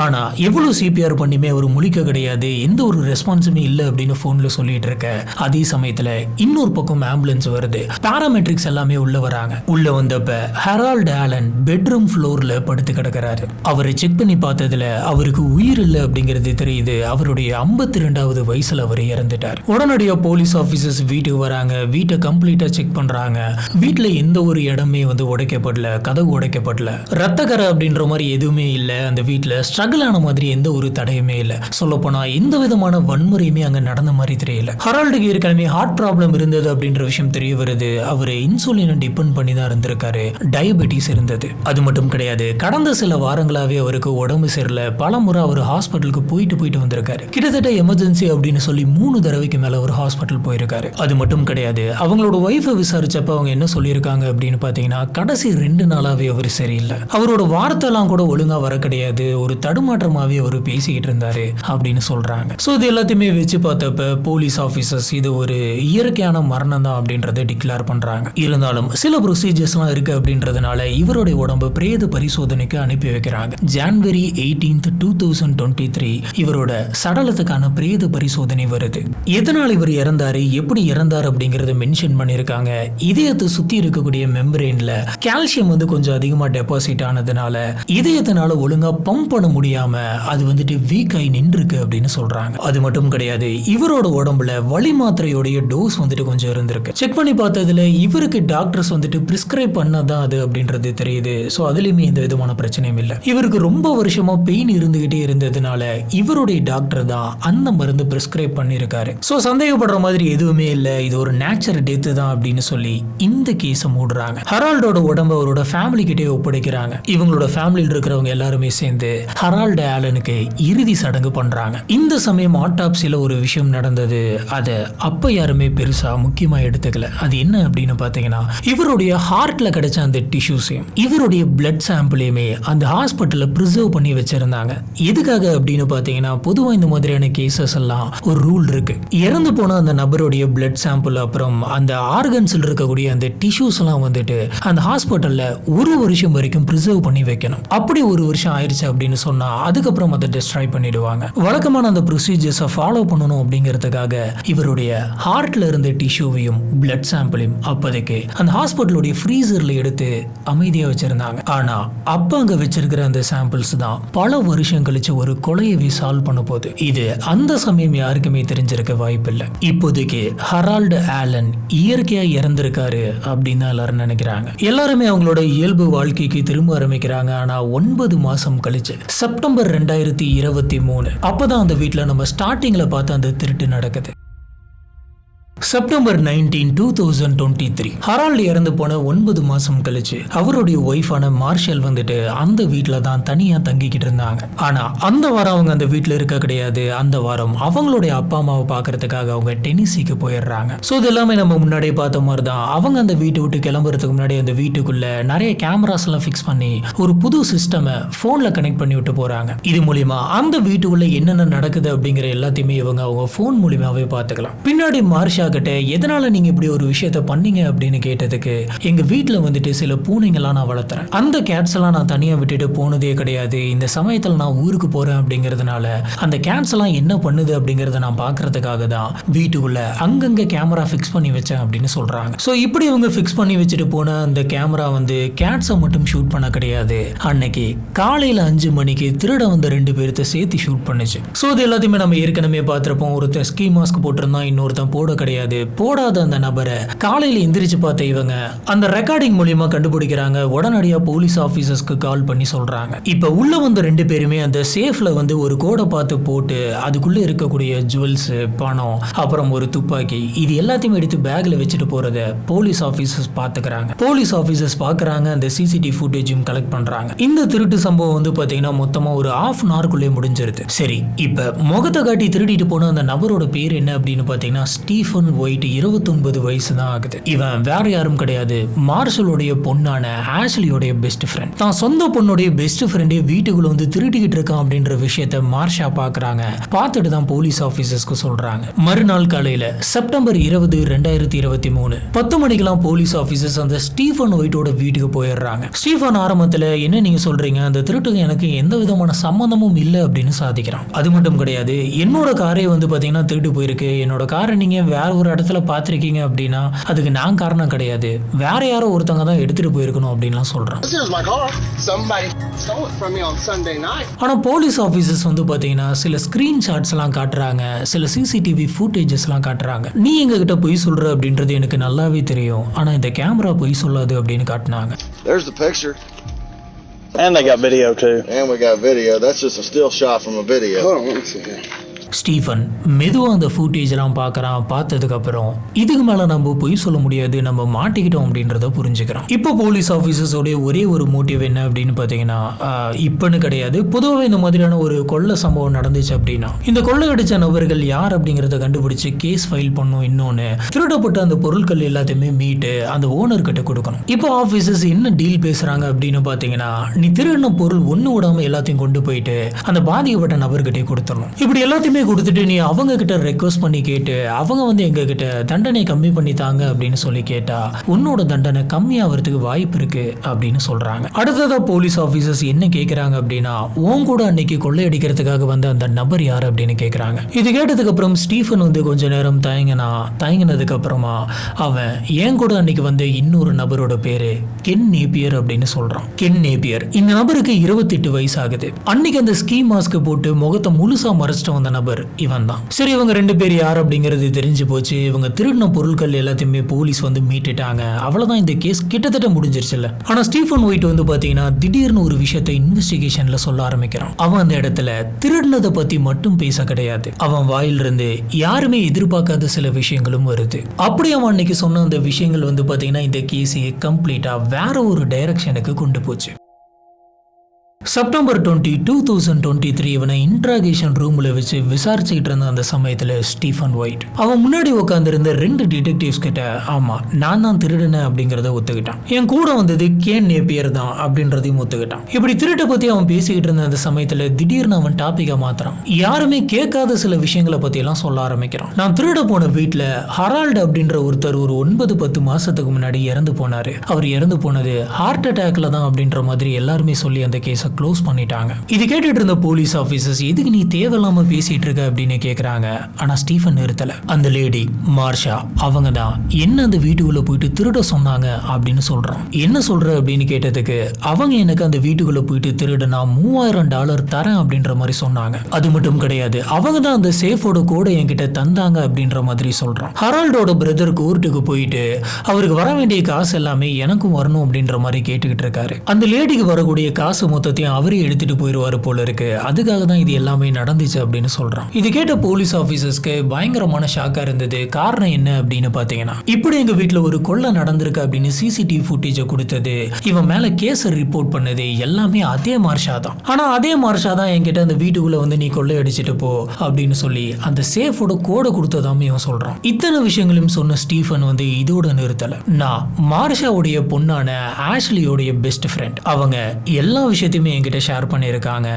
ஆனா எவ்வளவு சிபிஆர் பண்ணியுமே அவர் முழிக்க கிடையாது, எந்த ஒரு ரெஸ்பான்ஸுமே இல்லை அப்படின்னு போன்ல சொல்லிட்டு இருக்க அதே சமயத்துல இன்னொரு பக்கம் ஆம்புலன்ஸ் வருது. பாராமெட்ரிக்ஸ் எல்லாமே உள்ள வராங்க. உள்ள வந்தப்ப ஹெரால்ட் ஆலன் பெட்ரூம் ஃப்ளோர்ல படுத்து கிடக்கிறாரு. அவரை செக் பண்ணி பார்த்ததுல அவருக்கு உயிர் இல்லை அப்படிங்கிறது தெரியுது. அவருடைய 52வது வயசுல அவர் இறந்துட்டார். உடனடியா போலீஸ் ஆபீசர்ஸ் வீட்டுக்கு வராங்க. வீட்டை கம்ப்ளீட்டா செக் பண்றாங்க. வீட்டுல எந்த ஒரு இடமே உடைக்கப்படல, கதவு உடைக்கப்படல, ரத்தக்கரை அப்படின்ற மாதிரி எதுவுமே இல்லை. அந்த வீட்டுல ஸ்ட்ரகிள் ஆன மாதிரி எந்த ஒரு தடையுமே இல்லை. சொல்ல போனா எந்த விதமான வன்முறையுமே அங்க நடந்த மாதிரி தெரியல. ஹெரால்டுக்கு ஏற்கனவே ஹார்ட் ப்ராப்ளம் இருந்தது அப்படின்ற விஷயம் தெரிய வருது. அவர் இன்சுலினை டிபெண்ட் பண்ணி தான் இருந்திருக்காரு. டயபெட்டிஸ் இருந்தது. அது மட்டும் கிடையாது, கடந்த சில வாரங்களாவே அவருக்கு உடம்பு சரியில்லை. பல முறை அவர் ஹாஸ்பிட்டலுக்கு போயிட்டு வந்திருக்காரு. கிட்டத்தட்ட எமர்ஜென்சி அப்படின்னு சொல்லி 3 தடவைக்கு மேல ஒரு ஹாஸ்பிட்டல் போயிருக்காரு. அது மட்டும் கிடையாது, அவங்களோட ஒய்ஃபை விசாரிச்சப்ப அவங்க என்ன சொல்லியிருக்காங்க அப்படின்னு பாத்தீங்கன்னா, கடைசி 2 நாளாவே அவர் சரியில்லை. அவரோட வார்த்தைலாம் கூட ஒழுங்கா வர கிடையாது. ஒரு தடுமாற்றமாவே அவர் பேசிக்கிட்டு இருந்தாரு அப்படின்னு சொல்றாங்க. சோ இது எல்லாத்தையுமே வச்சு பார்த்தப்ப போலீஸ் ஆபீசர்ஸ் இது ஒரு இயற்கையான மரணம் தான் அப்படின்றத டிக்ளேர் பண்றாங்க. இருந்தாலும் சில ப்ரொசீஜர்ஸ்லாம் இருக்கு அப்படின்றதுனால இவருடைய உடம்பு பிரேத பரிசோதனைக்கு அனுப்பி வைக்கிறாங்க. ஜனவரி 18, 2023 இவரோட சடலத்துக்கான பிரேத பரிசோதனை வருது. எதனால் இவர் இறந்தாரு, எப்படி இறந்தார் அப்படிங்கறத மென்ஷன் பண்ணிருக்காங்க. இதயத்தை சுத்தி இருக்கக்கூடிய மெம்பரேன்ல கால்சியம் கொஞ்சம் அதிகமா டெபாசிட் ஆனதுனால இதயத்தினால ஒழுங்கா பம்ப் பண்ண முடியாம அது வீக் ஆகி நின்றுருக்கு அப்படின்னு சொல்றாங்க. அது மட்டும் கிடையாது, இவரோட உடம்புல வலி மாத்திரையோடைய டோஸ் கொஞ்சம் இருந்திருக்கு. செக் பண்ணி பார்த்ததுல இவருக்கு டாக்டர்ஸ் பிரிஸ்கிரைப் பண்ணதான் அது அப்படின்றது தெரியுது. ஸோ அதுலயுமே எந்த விதமான பிரச்சனையும் இல்லை. இவருக்கு ரொம்ப வருஷமா பெயின் இருந்துகிட்டே இருந்ததுனால இவருடைய டாக்டர் தான் அந்த மருந்து பிரிஸ்கிரைப் பண்ணியிருக்காரு. ஸோ சந்தேகப்படுற மாதிரி எதுவுமே இல்லை, இது ஒரு நேச்சுரல் டெத் தான் அப்படின்னு சொல்லி இந்த கேஸை மூடுறாங்க. ஹெரால்டோட உடம்பு அவரோட ஃபேமிலி கிட்டே ஒப்படைக்கிறாங்க. இவங்களோட ஃபேமிலியில் இருக்கிறவங்க எல்லாருமே சேர்ந்து ஹெரால்ட் ஆலனுக்கு இறுதி சடங்கு பண்றாங்க. இந்த சமயம் ஆட்டாப்சில ஒரு விஷயம் நடந்தது. அதை அப்ப யாருமே பெருசா முக்கியமா எடுத்துக்கல. அது என்ன அப்படின்னு பாத்தீங்கன்னா, இவருடைய ஹார்ட்ல கிடைச்ச அந்த டிஷ்யூஸையும் இவருடைய பிளட் சாம்பிளையுமே அந்த ஹாஸ்பிட்டல்ல ப்ரிசர்வ் பண்ணி வச்சிருந்தாங்க. எதுக்காக அப்படின்னு பாத்தீங்கன்னா, பொதுவா இந்த மாதிரியான கேசஸ் எல்லாம் ஒரு ரூல் இருக்கு. இறந்து போன அந்த நபருடைய பிளட் சாம்பிள் அப்புறம் அந்த ஆர்கன்ஸ்ல இருக்கக்கூடிய அந்த டிஷ்யூஸ் எல்லாம் அந்த ஹாஸ்பிட்டல்ல 1 வருஷம் வரைக்கும் ப்ரிசர்வ் பண்ணி வைக்கணும். அப்படி 1 வருஷம் ஆயிடுச்சு அப்படின்னு சொன்னா அதுக்கப்புறம் அதை டெஸ்ட்ராய் பண்ணிடுவாங்க. வழக்கமான அந்த ப்ரொசீஜர்ஸை ஃபாலோ பண்ணணும் அப்படிங்கிறதுக்காக இவருடைய ஹார்ட்ல இருந்த டிஷ்யூவையும் பிளட் சாம்பிளையும் அப்போதைக்கு அந்த ஹாஸ்பிட்டலுடைய ஃப்ரீசர்ல எடுத்து அமைதியா வச்சிருந்தாங்க. ஆனா அப்ப அங்க வச்சிருக்கிற அந்த சாம்பிள்ஸ் தான் பல வருஷம் கழிச்சு ஒரு கொலையவே சால்வ் பண்ண போகுது. இது அந்த சமயம் யாருக்குமே தெரிஞ்சிருக்க வாய்ப்பு இல்லை. இப்போதைக்கு ஹெரால்ட் ஆலன் இயற்கையா இறந்திருக்காரு அப்படின்னு எல்லாரும் நினைக்கிறாங்க. எல்லாருமே அவங்களோட இயல்பு வாழ்க்கைக்கு திரும்ப ஆரம்பிக்கிறாங்க. ஆனா 9 மாசம் கழிச்சு செப்டம்பர் 2023 அப்பதான் அந்த வீட்டுல நம்ம ஸ்டார்டிங்ல பார்த்த அந்த திருட்டு நடக்குது. செப்டம்பர் 19, 2023 ஹெரால்ட் இறந்து போன 9 மாசம் கழிச்சு அவருடைய ஒய்ஃபான மார்ஷல் அந்த வீட்டில் தான் தனியா தங்கிக்கிட்டு இருந்தாங்க. ஆனா அந்த வாரம் அவங்க அந்த வீட்டில் இருக்க கிடையாது. அந்த வாரம் அவங்களுடைய அப்பா அம்மாவை பார்க்கறதுக்காக அவங்க டெனிசிக்கு போயிடுறாங்க. ஸோ இது எல்லாமே நம்ம முன்னாடியே பார்த்த மாதிரி தான். அவங்க அந்த வீட்டை விட்டு கிளம்புறதுக்கு முன்னாடி அந்த வீட்டுக்குள்ள நிறைய கேமராஸ் எல்லாம் ஃபிக்ஸ் பண்ணி ஒரு புது சிஸ்டமை போன்ல கனெக்ட் பண்ணி விட்டு போறாங்க. இது மூலியமா அந்த வீட்டுக்குள்ள என்னென்ன நடக்குது அப்படிங்கிற எல்லாத்தையுமே அவங்க போன் மூலியமாவே பார்த்துக்கலாம். பின்னாடி மார்ஷா கிட்ட எதனால நீங்க இப்படி ஒரு விஷயத்த பண்ணீங்க அப்படின்னு கேட்டதுக்கு, எங்க வீட்டுல சில பூனைங்கெல்லாம் நான் வளர்த்துறேன். அந்த கேட்ஸ் எல்லாம் நான் தனியா விட்டுட்டு போனதே கிடையாது. இந்த சமயத்துல நான் ஊருக்கு போறேன் அப்படிங்கறதுனால அந்த கேட்ஸ் எல்லாம் என்ன பண்ணுது அப்படிங்கறத நான் பாக்குறதுக்காக தான் வீட்டுக்குள்ள அங்கங்க கேமரா ஃபிக்ஸ் பண்ணி வச்சேன் அப்படின்னு சொல்றாங்க. சோ இப்படி இவங்க ஃபிக்ஸ் பண்ணி வச்சுட்டு போன அந்த கேமரா கேட்ஸை மட்டும் ஷூட் பண்ண கிடையாது. அன்னைக்கு காலையில 5 மணிக்கு திருட வந்த 2 பேர்த்த சேர்த்து ஷூட் பண்ணுச்சு. சோ இது எல்லாத்தையுமே நம்ம ஏற்கனவே பார்த்திருப்போம். ஒருத்தர் ஸ்கீ மாஸ்க் போட்டிருந்தான், இன்னொருத்தன் போட கிடையாது. போடாத அந்த நபரை காலையில எந்திரிச்சு பார்த்த இவங்க அந்த ரெக்கார்டிங் மூலியமா கண்டுபிடிக்கிறாங்க. உடனடியா போலீஸ் ஆபீசர்ஸ்க்கு கால் பண்ணி சொல்றாங்க. இப்ப உள்ள வந்த 2 பேருமே அந்த சேஃப்ல ஒரு கோடை பார்த்து போட்டு அதுக்குள்ள இருக்கக்கூடிய ஜுவல்ஸ், பணம், அப்புறம் ஒரு துப்பாக்கி இது எல்லாத்தையும் எடுத்து பேக்ல வச்சுட்டு போறத போலீஸ் ஆபீசர்ஸ் பாத்துக்கிறாங்க. போலீஸ் ஆபீசர்ஸ் பாக்குறாங்க. அந்த சிசிடிவி ஃபுட்டேஜும் கலெக்ட் பண்றாங்க. இந்த திருட்டு சம்பவம் பாத்தீங்கன்னா மொத்தமா ஒரு 1/2 hour குள்ளே முடிஞ்சிருது. சரி, இப்ப முகத்தை காட்டி திருடிட்டு போன அந்த நபரோட பேர் என்ன அப்படின்னு பாத்தீங்கன்னா ஸ்டீஃபன் ஒயிட் 29 வயசு தான் ஆகுது. இவன் வேற யாரும் கிடையாது, மார்ஷலுடைய பொண்ணான ஆஷ்லியோடைய பெஸ்ட் ஃப்ரெண்ட். தான் சொந்த பொண்ணுடைய பெஸ்ட் ஃப்ரெண்டே வீட்டுக்குள்ள வந்து திருடிக்கிட்டு இருக்கான் அப்படின்ற விஷயத்த மார்ஷா பாக்குறாங்க. பார்த்துட்டு தான் போலீஸ் ஆபீசர்ஸ்க்கு சொல்றாங்க. மறுநாள் காலையில செப்டம்பர் 20, 2023 10 மணிக்கெல்லாம் போலீஸ் ஆபீசர்ஸ் அந்த ஸ்டீஃபன் ஒயிட்டோட வீட்டுக்கு போயிடுறாங்க. ஸ்டீஃபன் ஆரம்பத்துல என்ன நீங்க சொல்றீங்க, அந்த திருட்டுக்கு எனக்கு எந்த விதமான சம்பந்தமும் இல்லை அப்படின்னு சாதிக்கிறான். அது மட்டும் கிடையாது, என்னோட காரே வந்து பாத்தீங்கன்னா திருட்டு போயிருக்கு, என்னோட காரை நீங்க வேற ஒரு இடத்துல பார்த்திருக்கீங்க அப்படின்னா அதுக்கு நான் காரணம் கிடையாது, வேற யாரோ ஒருத்தவங்க தான் எடுத்துட்டு போயிருக்கணும் அப்படின்லாம் சொல்றான். ஆனா போலீஸ் ஆபீசர்ஸ் வந்து பாத்தீங்கன்னா சில ஸ்கிரீன்ஷாட்ஸ் எல்லாம் காட்டுறாங்க, சில சிசிடிவி ஃபுட்டேஜஸ் எல்லாம் காட்டுறாங்க. நீ எங்க கிட்ட பொய் சொல்ற அப்படின்றது எனக்கு நல்லாவே தெரியும், ஆனா இந்த கேமரா பொய் சொல்லாது அப்படின்னு காட்டினாங்க. There's the picture. And they got video too. And we got video. That's just a still shot from a video. Hold on, let me see here. Stephen மெதுவாக அந்த ஃபுட்டேஜ் எல்லாம் பார்க்குறான். பார்த்ததுக்கு அப்புறம் இதுக்கு மேலே நம்ம பொய் சொல்ல முடியாது, நம்ம மாட்டிக்கிட்டோம் அப்படின்றத புரிஞ்சுக்கிறான். இப்போ போலீஸ் ஆஃபீஸர்ஸோடைய ஒரே ஒரு மோட்டிவ் என்ன அப்படின்னு பார்த்தீங்கன்னா, இப்போன்னு கிடையாது, பொதுவாக இந்த மாதிரியான ஒரு கொள்ளை சம்பவம் நடந்துச்சு அப்படின்னா இந்த கொள்ளை அடித்த நபர்கள் யார் அப்படிங்கிறத கண்டுபிடிச்சு கேஸ் ஃபைல் பண்ணும். இன்னொன்று, திருடப்பட்ட அந்த பொருட்கள் எல்லாத்தையுமே மீட்டு அந்த ஓனர்கிட்ட கொடுக்கணும். இப்போ ஆஃபீஸர்ஸ் என்ன டீல் பேசுகிறாங்க அப்படின்னு பார்த்தீங்கன்னா, நீ திருடின பொருள் ஒன்று விடாமல் எல்லாத்தையும் கொண்டு போயிட்டு அந்த பாதிக்கப்பட்ட நபர்கிட்டே கொடுத்துடணும். இப்படி எல்லாத்தையுமே கொடுத்துட்டு நீ அவங்க கிட்ட ரெக்வஸ்ட் பண்ணி கேட்டு அவங்க வந்து எங்க கிட்ட தண்டனை கம்மி பண்ணி தாங்க அப்படின்னு சொல்லி கேட்டா உன்னோட தண்டனை கம்மியாகிறதுக்கு வாய்ப்பு இருக்கு அப்படின்னு சொல்றாங்க. அடுத்ததா போலீஸ் ஆபீசர்ஸ் என்ன கேட்கறாங்க அப்படின்னா, உன் கூட அன்னைக்கு கொள்ளையடிக்கிறதுக்காக வந்து அந்த நபர் யார் அப்படின்னு கேட்கறாங்க. இது கேட்டதுக்கு அப்புறம் ஸ்டீஃபன் வந்து கொஞ்ச நேரம் தயங்கினதுக்கு அப்புறமா அவன் என் கூட அன்னைக்கு வந்து இன்னொரு நபரோட பேரு கென் நேப்பியர் அப்படின்னு சொல்றான். கென் நேப்பியர் இந்த நபருக்கு 28 வயசு ஆகுது. அன்னைக்கு அந்த ஸ்கீ மாஸ்க் போட்டு முகத்தை முழுசா மறைச்சிட்டு வந்த நபர் இவன் தான். சரி, இவங்க 2 பேர் யார் அப்படிங்கிறது தெரிஞ்சு போச்சு. இவங்க திருடின பொருட்கள் எல்லாத்தையுமே போலீஸ் வந்து மீட்டுட்டாங்க. அவ்வளவுதான், இந்த கேஸ் கிட்டத்தட்ட முடிஞ்சிருச்சுல்ல. ஆனா ஸ்டீஃபன் ஒயிட் வந்து பாத்தீங்கன்னா திடீர்னு ஒரு விஷயத்தை இன்வெஸ்டிகேஷன்ல சொல்ல ஆரம்பிக்கிறான். அவன் அந்த இடத்துல திருடினதை பத்தி மட்டும் பேச கிடையாது, அவன் வாயிலிருந்து யாருமே எதிர்பார்க்காத சில விஷயங்களும் வருது. அப்படி அவன் அன்னைக்கு சொன்ன அந்த விஷயங்கள் வந்து பாத்தீங்கன்னா இந்த கேஸையே கம்ப்ளீட்டா வேற ஒரு டைரக்ஷனுக்கு கொண்டு போச்சு. செப்டம்பர் 20, 2023 இவனை இன்ட்ராகேஷன் ரூம்ல வச்சு விசாரிச்சுக்கிட்டு இருந்த அந்த சமயத்துல ஸ்டீஃபன் ஒயிட் அவன் முன்னாடி உட்காந்துருந்த 2 டிடெக்டிவ்ஸ் கிட்ட ஆமா நான் தான் திருடினேன் அப்படிங்கறத ஒத்துக்கிட்டான். என் கூட வந்தது கேன் நேப்பியர் தான் அப்படின்றதையும் ஒத்துக்கிட்டான். இப்படி திருட்டை பத்தி அவன் பேசிக்கிட்டு இருந்த அந்த சமயத்துல திடீர்னு அவன் டாபிக்கை மாத்துறான். யாருமே கேட்காத சில விஷயங்களை பத்தி எல்லாம் சொல்ல ஆரம்பிக்கிறான். நான் திருட போன வீட்டுல ஹரால்டு அப்படின்ற ஒருத்தர் ஒரு 9-10 மாசத்துக்கு முன்னாடி இறந்து போனாரு. அவர் இறந்து போனது ஹார்ட் அட்டாக்ல தான் அப்படின்ற மாதிரி எல்லாருமே சொல்லி அந்த கேஸ க்ளோஸ் பண்ணிட்டாங்க. இது கேட்டுட்டு இருந்த போலீஸ் ஆபீசர்ஸ் எதுக்கு நீ தேவையில்லாம பேசிட்டு இருக்க அப்படின்னு கேக்குறாங்க. ஆனா ஸ்டீஃபன் நிறுத்தல. அந்த லேடி மார்ஷா அவங்க தான் என்ன அந்த வீட்டுக்குள்ள போயிட்டு திருட சொன்னாங்க அப்படின்னு சொல்றான். என்ன சொல்ற அப்படின்னு கேட்டதுக்கு அவங்க எனக்கு அந்த வீட்டுக்குள்ள போயிட்டு திருட நான் $3000 தரேன் அப்படின்ற மாதிரி சொன்னாங்க. அது மட்டும் கிடையாது, அவங்க தான் அந்த சேஃபோட கோடை என்கிட்ட தந்தாங்க அப்படின்ற மாதிரி சொல்றான். ஹரால்டோட பிரதர் கோர்ட்டுக்கு போயிட்டு அவருக்கு வர வேண்டிய காசு எல்லாமே எனக்கும் வரணும் அப்படின்ற மாதிரி கேட்டுக்கிட்டு இருக்காரு. அந்த லேடிக்கு வரக்கூடிய காசு மொத்தத்தையும் அவரே எடுத்துட்டு போயிருவாரு போல இருக்கு, அதுக்காக தான் இது எல்லாமே நடந்துச்சு அப்படின்னு சொல்றான். இது கேட்ட போலீஸ் ஆபீசர்ஸ்க்கு பயங்கரமான ஷாக்கா இருந்தது. காரணம் என்ன அப்படின்னு பாத்தீங்கன்னா, இப்படி எங்க வீட்டுல ஒரு கொள்ளை நடந்திருக்கு அப்படின்னு சிசிடிவி ஃபுட்டேஜை கொடுத்தது, இவன் மேல கேஸ் ரிப்போர்ட் பண்ணது எல்லாமே அதே மார்ஷா தான். ஆனா அதே மார்ஷா தான் என்கிட்ட அந்த வீட்டுக்குள்ள வந்து நீ கொள்ளை அடிச்சுட்டு போ அப்படின்னு சொல்லி அந்த சேஃபோட கோடை கொடுத்ததாமே இவன் சொல்றான். இத்தனை விஷயங்களையும் சொன்ன ஸ்டீஃபன் வந்து இதோட நிறுத்தல. நான் மார்ஷாவுடைய பொண்ணான ஆஷ்லியோடைய பெஸ்ட் ஃப்ரெண்ட், அவங்க எல்லா விஷயத்தையுமே என்கிட்ட ஷேர் பண்ணியிருக்காங்க,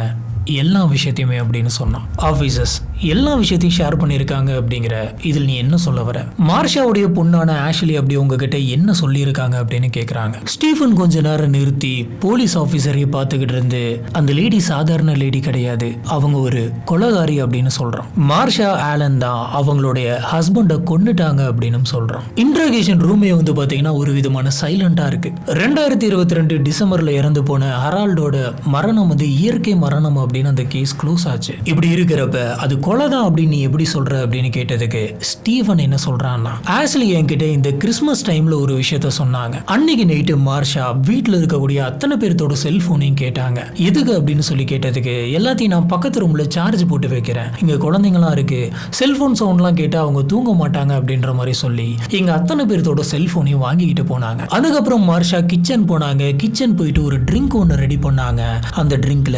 எல்லா விஷயத்தையுமே அப்படின்னு சொன்னான். ஆஃபீஸர்ஸ் எல்லா விஷயத்தையும் ஷேர் பண்ணியிருக்காங்க அப்படிங்கிற இதில் நீ என்ன சொல்ல வர? மார்ஷாவுடைய பொண்ணான ஆஷ்லி அப்படி உங்ககிட்ட என்ன சொல்லியிருக்காங்க அப்படின்னு கேட்குறாங்க. ஸ்டீஃபன் கொஞ்ச நேரம் நிறுத்தி போலீஸ் ஆஃபீஸரையை பார்த்துக்கிட்டு இருந்து அந்த லேடி சாதாரண லேடி கிடையாது, அவங்க ஒரு கொலைகாரி அப்படின்னு சொல்றான். மார்ஷா ஆலன் தான் அவங்களுடைய ஹஸ்பண்டை கொன்னுட்டாங்க அப்படின்னு சொல்றான். இன்ட்ராகேஷன் ரூமே வந்து பார்த்தீங்கன்னா ஒரு விதமான சைலண்டா இருக்கு. 2022 டிசம்பர்ல இறந்து போன ஹரால்டோட மரணம் வந்து இயற்கை மரணம் அப்படின்னு அந்த கேஸ் க்ளோஸ் ஆச்சு. இப்படி இருக்கிறப்ப அது கொலைதான் அப்படின்னு நீ எப்படி சொல்ற அப்படின்னு கேட்டதுக்கு ஸ்டீஃபன் என்ன சொல்றான்னா, ஆஷ்லி என்கிட்ட இந்த கிறிஸ்மஸ் டைம்ல ஒரு விஷயத்த சொன்னாங்க. அன்னைக்கு நைட்டு மார்ஷா வீட்டில் இருக்கக்கூடிய அத்தனை பேர்த்தோட செல்போனையும் கேட்டாங்க. எதுக்கு அப்படின்னு சொல்லி கேட்டதுக்கு எல்லாத்தையும் நான் பக்கத்து ரூம்ல சார்ஜ் போட்டு வைக்கிறேன், இங்க குழந்தைங்களாம் இருக்கு, செல்போன் சவுண்ட்லாம் கேட்டா அவங்க தூங்க மாட்டாங்க அப்படின்ற மாதிரி சொல்லி எங்க அத்தனை பேர்த்தோட செல்போனையும் வாங்கிக்கிட்டு போனாங்க. அதுக்கப்புறம் மார்ஷா கிச்சன் போனாங்க. கிச்சன் போயிட்டு ஒரு ட்ரிங்க் ஒன்று ரெடி பண்ணாங்க. அந்த ட்ரிங்க்ல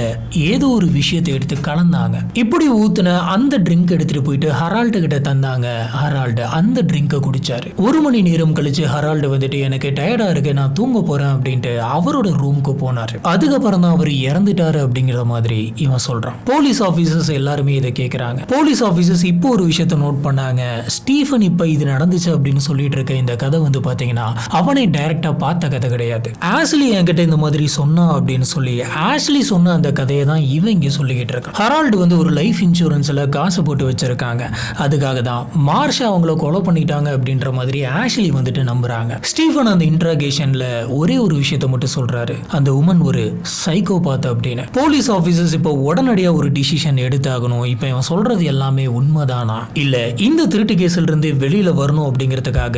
ஏதோ ஒரு விஷயத்தை எடுத்து கலந்தாங்க. இப்படி ஊத்துன அந்த ட்ரிங்க் எடுத்துட்டு போயிட்டு ஹரால்டு கிட்ட தந்தாங்க. ஹரால்டு அந்த ட்ரிங்கை குடிச்சாரு. 1 மணி நேரம் கழிச்சு ஹரால்டு வந்துட்டு எனக்கு டயர்டா இருக்கு, நான் தூங்க போறேன் அப்படின்ட்டு அவரோட ரூமுக்கு போனாரு. அதுக்கப்புறம் தான் அவர் இறந்துட்டாரு அப்படிங்கிற மாதிரி இவன் சொல்றான். போலீஸ் ஆபீசர்ஸ் எல்லாருமே இதை கேட்கறாங்க. போலீஸ் ஆபீசர்ஸ் இப்போ ஒரு விஷயத்தை நோட் பண்ணாங்க. ஸ்டீஃபன் இப்ப இது நடந்துச்சு அப்படின்னு சொல்லிட்டு இருக்க இந்த கதை வந்து பாத்தீங்கன்னா அவனை டைரக்டா பார்த்த கதை கிடையாது. ஆஷ்லி என்கிட்ட இந்த மாதிரி சொன்னா அப்படின்னு சொல்லி ஆஷ்லி சொன்ன அந்த கதையை தான் இவன் இங்க சொல்லிக்கிட்டு இருக்கான். ஹரால்டு வந்து ஒரு லைஃப் இன்சூரன்ஸ்ல காசு போட்டு வச்சிருக்காங்க. அதுக்காக தான் மார்ஷா அவங்கள கொலை பண்ணிட்டாங்க அப்படின்ற மாதிரி ஆஷ்லி வந்துட்டு நம்புறாங்க. ஸ்டீஃபன் அந்த இன்ட்ராகேஷன்ல ஒரே ஒரு விஷயத்தை மட்டும் சொல்றாரு, அந்த உமன் ஒரு சைக்கோபாத் அப்படின்னு. போலீஸ் ஆபீசர்ஸ் இப்போ உடனடியா ஒரு டிசிஷன் எடுத்தாகணும். இப்போ இவன் சொல்றது எல்லாமே உண்மைதானா இல்ல இந்த திருட்டு கேஸ்ல இருந்து வெளியில வரணும் அப்படிங்கிறதுக்காக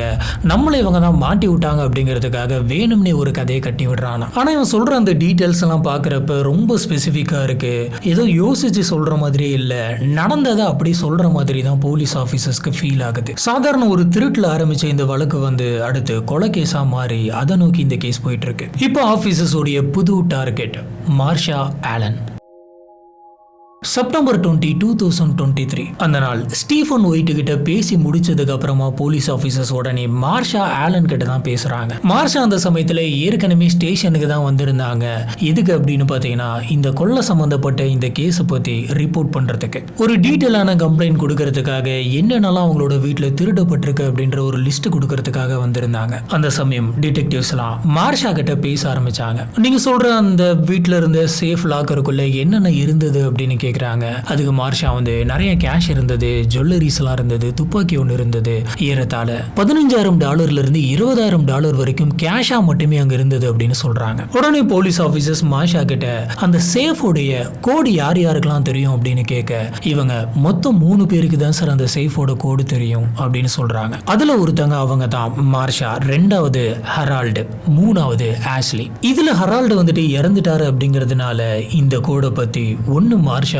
நம்மளை இவங்க தான் மாட்டி விட்டாங்க அப்படிங்கிறதுக்காக வேணும்னே ஒரு கதையை கட்டி விடுறானா. ஆனா இவன் சொல்ற அந்த டீடைல்ஸ் எல்லாம் பாக்குறப்ப ரொம்ப ஸ்பெசிஃபிக்கா இருக்கு. ஏதோ யோசிச்சு சொல்ற மாதிரி இல்ல, நடந்ததை அப்படி சொல்ற மாதிரி தான் போலீஸ் ஆபீசர்ஸ்க்கு ஃபீல் ஆகுது. சாதாரண ஒரு திருட்டுல ஆரம்பிச்ச இந்த வழக்கு வந்து அடுத்து கொலை கேஸா மாறி அதை நோக்கி இந்த கேஸ் போயிட்டு இருக்கு. இப்போ ஆபீசர்ஸ் உடைய புது டார்கெட் மார்ஷா ஆலன். செப்டம்பர் 20, 2023 அந்த நாள் ஸ்டீஃபன் ஒயிட் கிட்ட பேசி முடிச்சதுக்கு அப்புறமா போலீஸ் ஆபீசர்ஸ் உடனே மார்ஷா ஆலன் கிட்ட தான் பேசுறாங்க. மார்ஷா அந்த சமயத்துல ஏற்கனவே ஸ்டேஷனுக்கு தான் வந்திருந்தாங்க. எதுக்கு அப்படின்னு பாத்தீங்கன்னா இந்த கொலை சம்பந்தப்பட்ட இந்த கேஸ் பத்தி ரிப்போர்ட் பண்றதுக்கு, ஒரு டீட்டெயிலான கம்ப்ளைண்ட் கொடுக்கறதுக்காக, என்னென்னலாம் அவங்களோட வீட்டுல திருடப்பட்டிருக்கு அப்படின்ற ஒரு லிஸ்ட் கொடுக்கறதுக்காக வந்திருந்தாங்க. அந்த சமயம் டிடெக்டிவ்ஸ் எல்லாம் மார்ஷா கிட்ட பேச ஆரம்பிச்சாங்க. நீங்க சொல்ற அந்த வீட்டுல இருந்த சேஃப் லாக்கருக்குள்ள என்னென்ன இருந்தது அப்படின்னு கேட்குறாங்க. அதுக்கு மார்ஷா வந்து நிறைய கேஷ் இருந்தது, ஜுவல்லரிஸ் எல்லாம் இருந்தது, துப்பாக்கி ஒன்று இருந்தது, ஏறத்தாழ $15,000 இருந்து $20,000 வரைக்கும் கேஷா மட்டுமே அங்க இருந்தது அப்படின்னு சொல்றாங்க. உடனே போலீஸ் ஆபீசர்ஸ் மார்ஷா கிட்ட அந்த சேஃபோடைய கோடு யார் யாருக்கெல்லாம் தெரியும் அப்படின்னு கேட்க, இவங்க மொத்தம் 3 பேருக்கு தான் சார் அந்த சேஃபோட கோடு தெரியும் அப்படின்னு சொல்றாங்க. அதுல ஒருத்தங்க அவங்க தான் மார்ஷா, 2வது ஹரால்டு, 3வது ஆஷ்லி. இதுல ஹரால்டு வந்துட்டு இறந்துட்டாரு அப்படிங்கிறதுனால இந்த கோடை பத்தி ஒன்னு மார்ஷா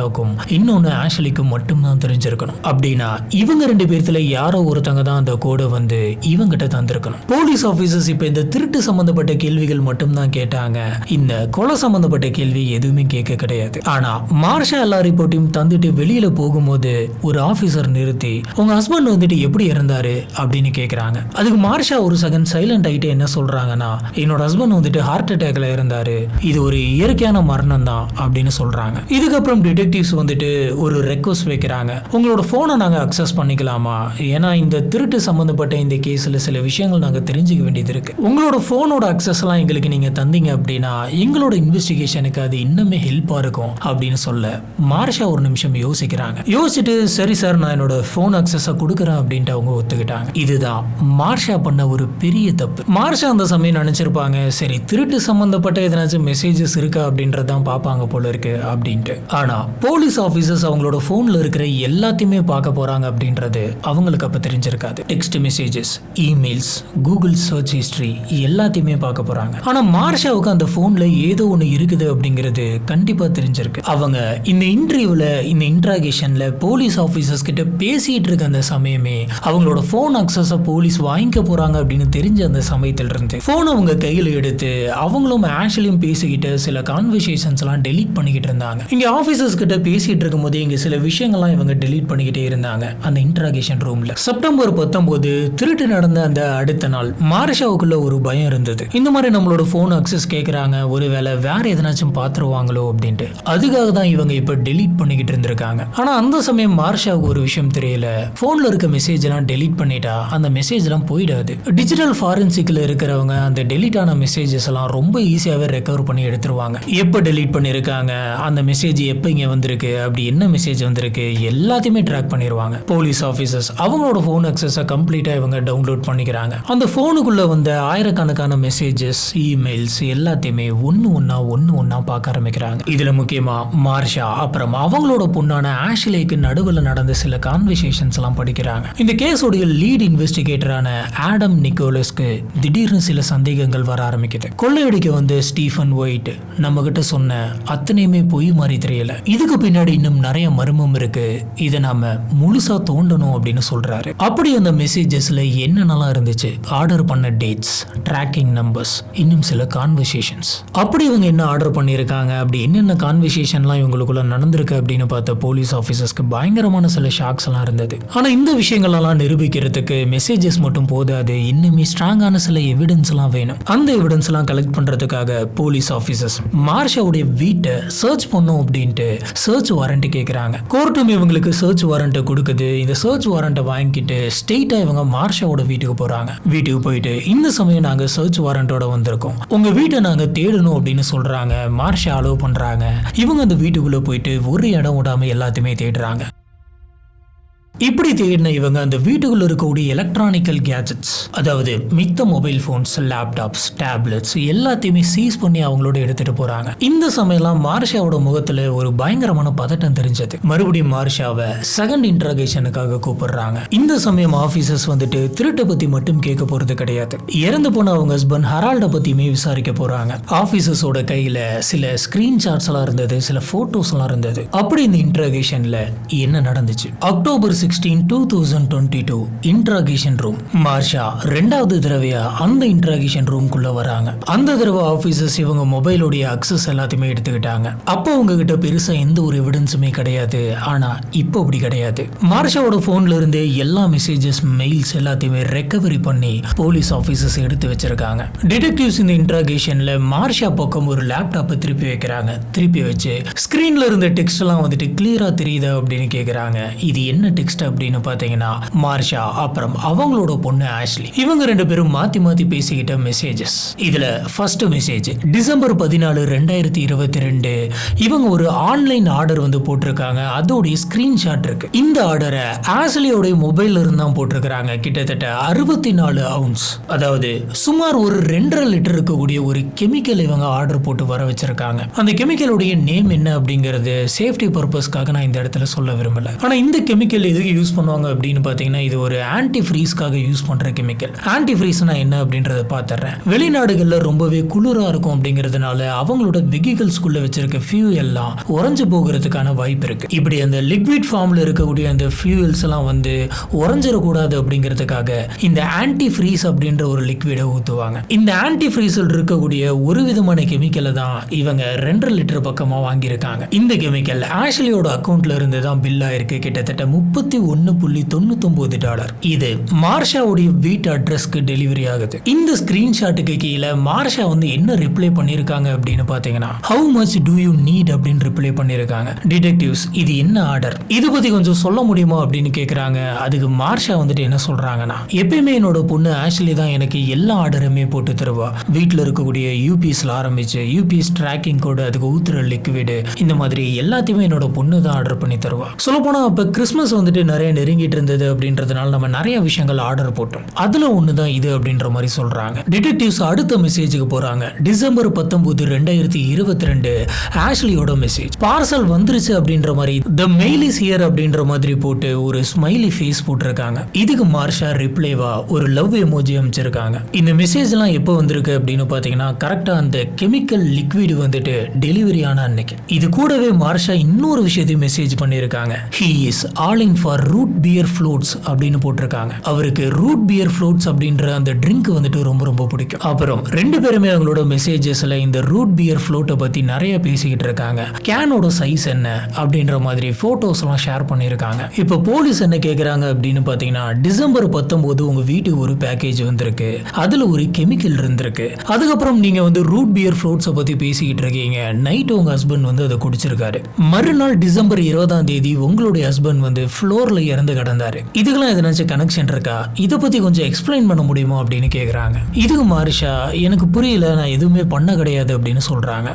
இன்னொன்னு ஆஷ்லிக்கும் மட்டும்தான் தெரிஞ்சிருக்கணும். அப்படின்னா இவங்க 2 பேர்த்துல யாரோ ஒருத்தங்க தான் அந்த கோடை வந்து இவங்கிட்ட தந்திருக்கணும். போலீஸ் ஆபீசர்ஸ் இப்ப இந்த திருட்டு சம்பந்தப்பட்ட கேள்விகள் மட்டும்தான் கேட்டாங்க. இந்த கொலை சம்பந்தப்பட்ட கேள்வி எதுவுமே கேட்க கிடையாது. ஆனா மார்ஷா எல்லா ரிப்போர்ட்டையும் தந்துட்டு வெளியில போகும்போது ஒரு ஆபீசர் நிறுத்தி உங்க ஹஸ்பண்ட் வந்துட்டு எப்படி இறந்தாரு அப்படின்னு கேட்கறாங்க. அதுக்கு மார்ஷா ஒரு செகண்ட் சைலண்ட் ஆயிட்டு என்ன சொல்றாங்கன்னா, என்னோட ஹஸ்பண்ட் வந்துட்டு ஹார்ட் அட்டாக்ல இறந்தாரு, இது ஒரு இயற்கையான மரணம் தான் அப்படின்னு சொல்றாங்க. இதுக்கப்புறம் டிடெக்டிவ்ஸ் வந்துட்டு ஒரு ரெக்வஸ்ட் வைக்கிறாங்க, உங்களோட போனை நாங்க அக்சஸ் பண்ணிக்கலாமா? ஏன்னா இந்த திருட்டு சம்பந்தப்பட்ட இந்த கேஸ்ல சில விஷயங்கள் நாங்க தெரிஞ்சுக்க வேண்டியது இருக்கு. உங்களோட போனோட அக்சஸ் எல்லாம் எங்களுக்கு நீங்க தந்தீங்க அப்படின்னா எங்களோட இன்வெஸ்டிகேஷனுக்கு அது இன்னுமே ஹெல்ப்பா இருக்கும் அப்படின்னு சொல்ல மார்ஷா ஒரு நிமிஷம் யோசிக்கிறாங்க. யோசிச்சுட்டு சரி சார் நான் என்னோட போன் அக்சஸ் கொடுக்குறேன் அப்படின்ட்டு அவங்க ஒத்துக்கிட்டாங்க. இதுதான் மார்ஷா பண்ண ஒரு பெரிய தப்பு. மார்ஷா அந்த சமயம் நினைச்சிருப்பாங்க, சரி திருட்டு சம்பந்தப்பட்ட எதனாச்சும் மெசேஜஸ் இருக்கா அப்படின்றதான் பார்ப்பாங்க போல இருக்கு அப்படின்ட்டு. ஆனா போலீஸ் ஆபீசர்ஸ் அவங்களோட போன்ல இருக்கிற எல்லாத்தையுமே பார்க்க போறாங்க அப்படின்றது அவங்களுக்கு அப்ப தெரிஞ்சிருக்காது. Text messages, emails, Google search history எல்லாத்தையுமே பார்க்க போறாங்க. ஆனா மார்ஷாவுக்கு அந்த போன்ல ஏதோ ஒண்ணு இருக்குது அப்படிங்கிறது கண்டிப்பா தெரிஞ்சிருக்கு. அவங்க இந்த இன்டர்வியூல இந்த இன்ட்ராகேஷன்ல போலீஸ் ஆபீசர்ஸ் கிட்ட பேசிட்டு இருக்க அந்த சமயமே அவங்களோட போன் அக்சஸ போலீஸ் வாங்கிக்க போறாங்க அப்படின்னு தெரிஞ்ச அந்த சமயத்துல இருந்து போன் அவங்க கையில எடுத்து அவங்களும் ஆஷ்லியும் பேசிக்கிட்டு சில கான்வர்சேஷன்ஸ் எல்லாம் டெலீட் பண்ணிக்கிட்டு இருந்தாங்க. இங்க ஆபீசர்ஸ் கிட்ட பேசிட்டு இருக்கும்போது இங்க சில விஷயங்கள்லாம் இவங்க டெலீட் பண்ணிக்கிட்டே இருந்தாங்க அந்த இன்ட்ராகேஷன் ரூம்ல. செப்டம்பர் 19 திருட்டு நடந்த அந்த அடுத்த நாள் மார்ஷாவுக்குள்ள ஒரு பயம் இருந்தது. இந்த மாதிரி நம்மளோட போன் அக்சஸ் கேட்கறாங்க, ஒருவேளை வேற எதனாச்சும் பாத்துருவாங்களோ அப்படின்ட்டு. அதுக்காக தான் இவங்க இப்ப டெலீட் பண்ணிக்கிட்டு இருந்திருக்காங்க. ஆனா அந்த சமயம் மார்ஷாவுக்கு ஒரு விஷயம் தெரியல, போன்ல இருக்க மெசேஜ் எல்லாம் டெலீட் பண்ணிட்டா அந்த மெசேஜ் எல்லாம் போயிடாது. டிஜிட்டல் ஃபாரன்சிக்ல இருக்கிறவங்க அந்த டெலீட் ஆன மெசேஜஸ் எல்லாம் ரொம்ப ஈஸியாவே ரெக்கவர் பண்ணி எடுத்துருவாங்க. எப்ப டெலீட் பண்ணிருக்காங்க, அந்த மெசேஜ் எப்ப இங்க வந்திருக்கு, அப்படி என்ன மெசேஜ் வந்திருக்கு எல்லாத்தையுமே ட்ராக் பண்ணிடுவாங்க. போலீஸ் ஆபீசர்ஸ் அவங்களோட போன் அக்சஸ கம்ப்ளீட்டா இவங்க டவுன்லோட் பண்ணிக்கிறாங்க. அந்த போனுக்குள்ள வந்த ஆயிரக்கணக்கான மெசேஜஸ், இமெயில்ஸ் எல்லாத்தையுமே ஒன்னு ஒன்னா பார்க்க ஆரம்பிக்கிறாங்க. இதுல முக்கியமா மார்ஷா அப்புறம் அவங்களோட பொண்ணான ஆஷ்லேக்கு நடுவில் நடந்த சில கான்வர்சேஷன்ஸ் எல்லாம் படிக்கிறாங்க. இந்த கேஸோடைய லீட் இன்வெஸ்டிகேட்டரான ஆடம் நிக்கோலஸ்க்கு திடீர்னு சில சந்தேகங்கள் வர ஆரம்பிக்குது. கொள்ளையடிக்க வந்து ஸ்டீஃபன் ஒயிட் நம்ம கிட்ட சொன்ன அத்தனையுமே பொய் மாதிரி தெரியல. இது இதுக்கு பின்னாடி இன்னும் நிறைய மர்மம் இருக்கு, இதை நாம முழுசா தோண்டணும் அப்படின்னு சொல்றாரு. அப்படி அந்த மெசேஜஸ்ல என்னென்னலாம் இருந்துச்சு, ஆர்டர் பண்ண டேட்ஸ், ட்ராக்கிங் நம்பர்ஸ், இன்னும் சில கான்வர்சேஷன்ஸ். அப்படி இவங்க என்ன ஆர்டர் பண்ணியிருக்காங்க, அப்படி என்னென்ன கான்வர்சேஷன்லாம் இவங்களுக்குள்ள நடந்திருக்கு அப்படின்னு பார்த்த போலீஸ் ஆஃபீஸர்ஸ்க்கு பயங்கரமான சில ஷாக்ஸ் எல்லாம் இருந்தது. ஆனா இந்த விஷயங்களெல்லாம் நிரூபிக்கிறதுக்கு மெசேஜஸ் மட்டும் போதாது, இன்னுமே ஸ்ட்ராங்கான சில எவிடன்ஸ் எல்லாம் வேணும். அந்த எவிடன்ஸ் எல்லாம் கலெக்ட் பண்றதுக்காக போலீஸ் ஆஃபீஸர்ஸ் மார்ஷாவுடைய வீட்டை சர்ச் பண்ணும் அப்படின்ட்டு சர்ச் வாரண்ட் கேட்குறாங்க. கோர்ட்டும் இவங்களுக்கு சர்ச் வாரண்ட்டை கொடுக்குது. இந்த சர்ச் வாரண்ட்டை வாங்கிட்டு ஸ்ட்ரெயிட்டா இவங்க மார்ஷாவோட வீட்டுக்கு போறாங்க. வீட்டுக்கு போயிட்டு இந்த சமயம் நாங்க சர்ச் வாரண்டோட வந்திருக்கோம், உங்க வீட்டை நாங்க தேடணும் அப்படின்னு சொல்றாங்க. மார்ஷா அலோவ் பண்றாங்க. இவங்க அந்த வீட்டுக்குள்ள போயிட்டு ஒரு இடம் விடாம எல்லாத்தையுமே தேடுறாங்க. இப்படி தேடின இவங்க அந்த வீட்டுக்குள்ள இருக்கக்கூடிய எலக்ட்ரானிக்கல் கேஜெட்ஸ், அதாவது மித்த மொபைல் போன்ஸ், லேப்டாப்ஸ், டேப்லெட்ஸ் எல்லாத்தையுமே சீஸ் பண்ணி அவங்களோட எடுத்துட்டு போறாங்க. இந்த சமயம்லாம் மார்ஷாவோட முகத்துல ஒரு பயங்கரமான பதட்டம் தெரிஞ்சது. மறுபடியும் மார்ஷாவை செகண்ட் இன்ட்ராகேஷனுக்காக கூப்பிடுறாங்க. இந்த சமயம் ஆபீசர்ஸ் வந்துட்டு திருட்டை பத்தி மட்டும் கேட்க போறது கிடையாது, இறந்து போன அவங்க ஹஸ்பண்ட் ஹரால்ட பத்தியுமே விசாரிக்க போறாங்க. ஆபீசர்ஸோட கையில சில ஸ்கிரீன்ஷாட்ஸ் எல்லாம் இருந்தது, சில போட்டோஸ் எல்லாம் இருந்தது. அப்படி இந்த இன்ட்ராகேஷன்ல என்ன நடந்துச்சு? October 16, 2022 interrogation room. மார்ஷா ரெண்டாவது தடவையா அந்த இன்ட்ராகேஷன் ரூம்குள்ள வராங்க. அந்த தடவை ஆபீசர்ஸ் இவங்க மொபைலோடைய அக்சஸ் எல்லாத்தையுமே எடுத்துக்கிட்டாங்க. அப்போ அவங்க கிட்ட பெருசா எந்த ஒரு எவிடன்ஸுமே கிடையாது. ஆனா இப்போ அப்படி கிடையாது. மார்ஷாவோட போன்ல இருந்து எல்லா மெசேஜஸ், மெயில்ஸ் எல்லாத்தையுமே ரெக்கவரி பண்ணி போலீஸ் ஆபீசர்ஸ் எடுத்து வச்சிருக்காங்க. டிடெக்டிவ்ஸ் இந்த இன்ட்ராகேஷன்ல மார்ஷா பக்கம் ஒரு லேப்டாப்பை திருப்பி வைக்கிறாங்க. திருப்பி வச்சு ஸ்கிரீன்ல இருந்த டெக்ஸ்ட் எல்லாம் வந்துட்டு கிளியரா தெரியுதா அப்படின்னு கேக்குறாங்க. இது என்ன டெக்ஸ்ட் அப்படின்னு பாத்தீங்கன்னா மார்ஷா அப்புறம் அவங்களோட பொண்ணு ஆஷ்லி, இவங்க ரெண்டு பேரும் மாத்தி மாத்தி பேசிக்கிட்ட மெசேஜஸ். இதுல ஃபர்ஸ்ட் மெசேஜ் டிசம்பர் 14, 2022 இவங்க ஒரு ஆன்லைன் ஆர்டர் வந்து போட்டிருக்காங்க. அதோடைய ஸ்கிரீன்ஷாட் இருக்கு. இந்த ஆர்டரை ஆஷ்லியோட மொபைல்ல இருந்து தான் போட்டிருக்காங்க. கிட்டத்தட்ட 64 அவுன்ஸ், அதாவது சுமார் ஒரு 2.5 லிட்டர் இருக்கக்கூடிய ஒரு கெமிக்கல் இவங்க ஆர்டர் போட்டு வர வச்சிருக்காங்க. அந்த கெமிக்கலுடைய நேம் என்ன அப்படிங்கிறது சேஃப்டி பர்பஸ்க்காக நான் இந்த இடத்துல சொல்ல விரும்பல. ஆனா இந்த கெமிக்கல் எதுக்கு யூஸ் பண்ணுவாங்க அப்படின்னு பாத்தீங்கன்னா, இது ஒரு ஆன்டி ஃப்ரீஸ்க்காக யூஸ் பண்ற கெமிக்கல். ஆன்டி ஃப்ரீஸ்னா என்ன அப்படின்றத பாத்துறேன். வெளிநாடுகள்ல ரொம்பவே குளிரா இருக்கும் அப்படிங்கிறதுனால அவங்களோட வெஹிக்கிள்ஸ்குள்ள வச்சிருக்க ஃபியூல் எல்லாம் உறைஞ்சு போகிறதுக்கான வாய்ப்பு இருக்கு. இப்படி அந்த லிக்விட் ஃபார்ம்ல இருக்கக்கூடிய அந்த ஃபியூல்ஸ் எல்லாம் வந்து உறைஞ்சிடக்கூடாது அப்படிங்கிறதுக்காக இந்த ஆன்டி ஃப்ரீஸ் அப்படின்ற ஒரு லிக்விடை ஊத்துவாங்க. இந்த ஆன்டி ஃப்ரீஸில் இருக்கக்கூடிய ஒரு விதமான கெமிக்கலை தான் இவங்க 2.5 லிட்டர் பக்கமா வாங்கியிருக்காங்க. இந்த கெமிக்கல் ஆஷ்லியோட அக்கௌண்ட்ல இருந்து தான் பில் ஆயிருக்கு. கிட்டத்தட்ட $31.99. இது மார்ஷாவுடைய வீட்டு அட்ரஸ்க்கு டெலிவரி ஆகுது. இந்த ஸ்கிரீன்ஷாட்டுக்கு கீழே மார்ஷா வந்து என்ன ரிப்ளை பண்ணிருக்காங்க அப்படின்னு பாத்தீங்கன்னா, how much to you need அப்படின்னு ரிப்ளை பண்ணிருக்காங்க. டிடெக்டிவ்ஸ் இது என்ன ஆர்டர், இதை பத்தி கொஞ்சம் சொல்ல முடியுமா அப்படின்னு கேக்குறாங்க. அதுக்கு மார்ஷா வந்துட்டு என்ன சொல்றாங்கன்னா, எப்பயுமே என்னோட பொண்ணு ஆஷ்லி தான் எனக்கு எல்லா ஆர்டருமே போட்டு தருவா. வீட்டில் இருக்கக்கூடிய யூபிஎஸ்ல ஆரம்பிச்சு யூபிஎஸ் ட்ராக்கிங் கோடு, அதுக்கு ஊத்துற லிக்விடு, இந்த மாதிரி எல்லாத்தையுமே என்னோட பொண்ணு தான் ஆர்டர் பண்ணி தருவா. சொல்ல போனா அப்ப கிறிஸ்மஸ் வந்துட்டு நிறைய நெருங்கிட்டு இருந்தது அப்படின்றதுனால நம்ம நிறைய விஷயங்கள் ஆர்டர் போட்டோம். அதுல ஒண்ணுதான் இது அப்படின்ற மாதிரி சொல்றாங்க. டிடெக்டிவ்ஸ் அடுத்த மெசேஜுக்கு போறாங்க. December 19, 2022 ஆஷ்லியோட message. பார்சல் வந்துருச்சு அப்படின்ற மாதிரி தி மெயில் இஸ் ஹியர் அப்படின்ற மாதிரி போட்டு ஒரு ஸ்மைலி ஃபேஸ் போட்டிருக்காங்க. இதுக்கு மார்ஷா ரிப்ளைவா ஒரு லவ் எமோஜி அமைச்சிருக்காங்க. இந்த மெசேஜ் எல்லாம் எப்போ வந்திருக்கு அப்படின்னு பாத்தீங்கன்னா, கரெக்டா அந்த கெமிக்கல் லிக்விட் வந்துட்டு டெலிவரி ஆன அன்னைக்கு. இது கூடவே மார்ஷா இன்னொரு விஷயத்தையும் மெசேஜ் பண்ணிருக்காங்க. He is ailing for root beer floats அப்படின்னு போட்டிருக்காங்க. அவருக்கு ரூட் பியர் ஃப்ளோட்ஸ் அப்படின்ற அந்த ட்ரிங்க் வந்துட்டு ரொம்ப ரொம்ப பிடிக்கும். அப்புறம் ரெண்டு பேருமே அவங்களோட மெசேஜஸ்ல இந்த ரூட் பியர் ஃப்ளோட்டை பத்தி நிறைய பேசிக்கிட்டு இருக்காங்க. கேனோட சைஸ் என்ன அப்படின்ற மாதிரி போட்டோஸ் எல்லாம் ஷேர் பண்ணிருக்காங்க. இப்ப போலீஸ் என்ன கேக்குறாங்க அப்படின்னு பாத்தீங்கன்னா, டிசம்பர் 19 உங்க வீட்டுக்கு ஒரு பேக்கேஜ் வந்திருக்கு, அதுல ஒரு கெமிக்கல் இருந்திருக்கு. அதுக்கப்புறம் நீங்க வந்து ரூட் பியர் ஃப்ளோட்ஸை பத்தி பேசிக்கிட்டு இருக்கீங்க. நைட் உங்க ஹஸ்பண்ட் வந்து அதை குடிச்சிருக்காரு. மறுநாள் டிசம்பர் 20 உங்களுடைய ஹஸ்பண்ட் வந்து ஃப்ளோர்ல இறந்து கிடந்தாரு. இதுக்கெல்லாம் எதனாச்சும் கனெக்ஷன் இருக்கா, இதை பத்தி கொஞ்சம் எக்ஸ்பிளைன் பண்ண முடியுமா அப்படின்னு கேக்குறாங்க. இதுக்கு மார்ஷா எனக்கு புரியல, நான் எதுவுமே பண்ண கிடையாது அப்படின்னு சொல்றாங்க.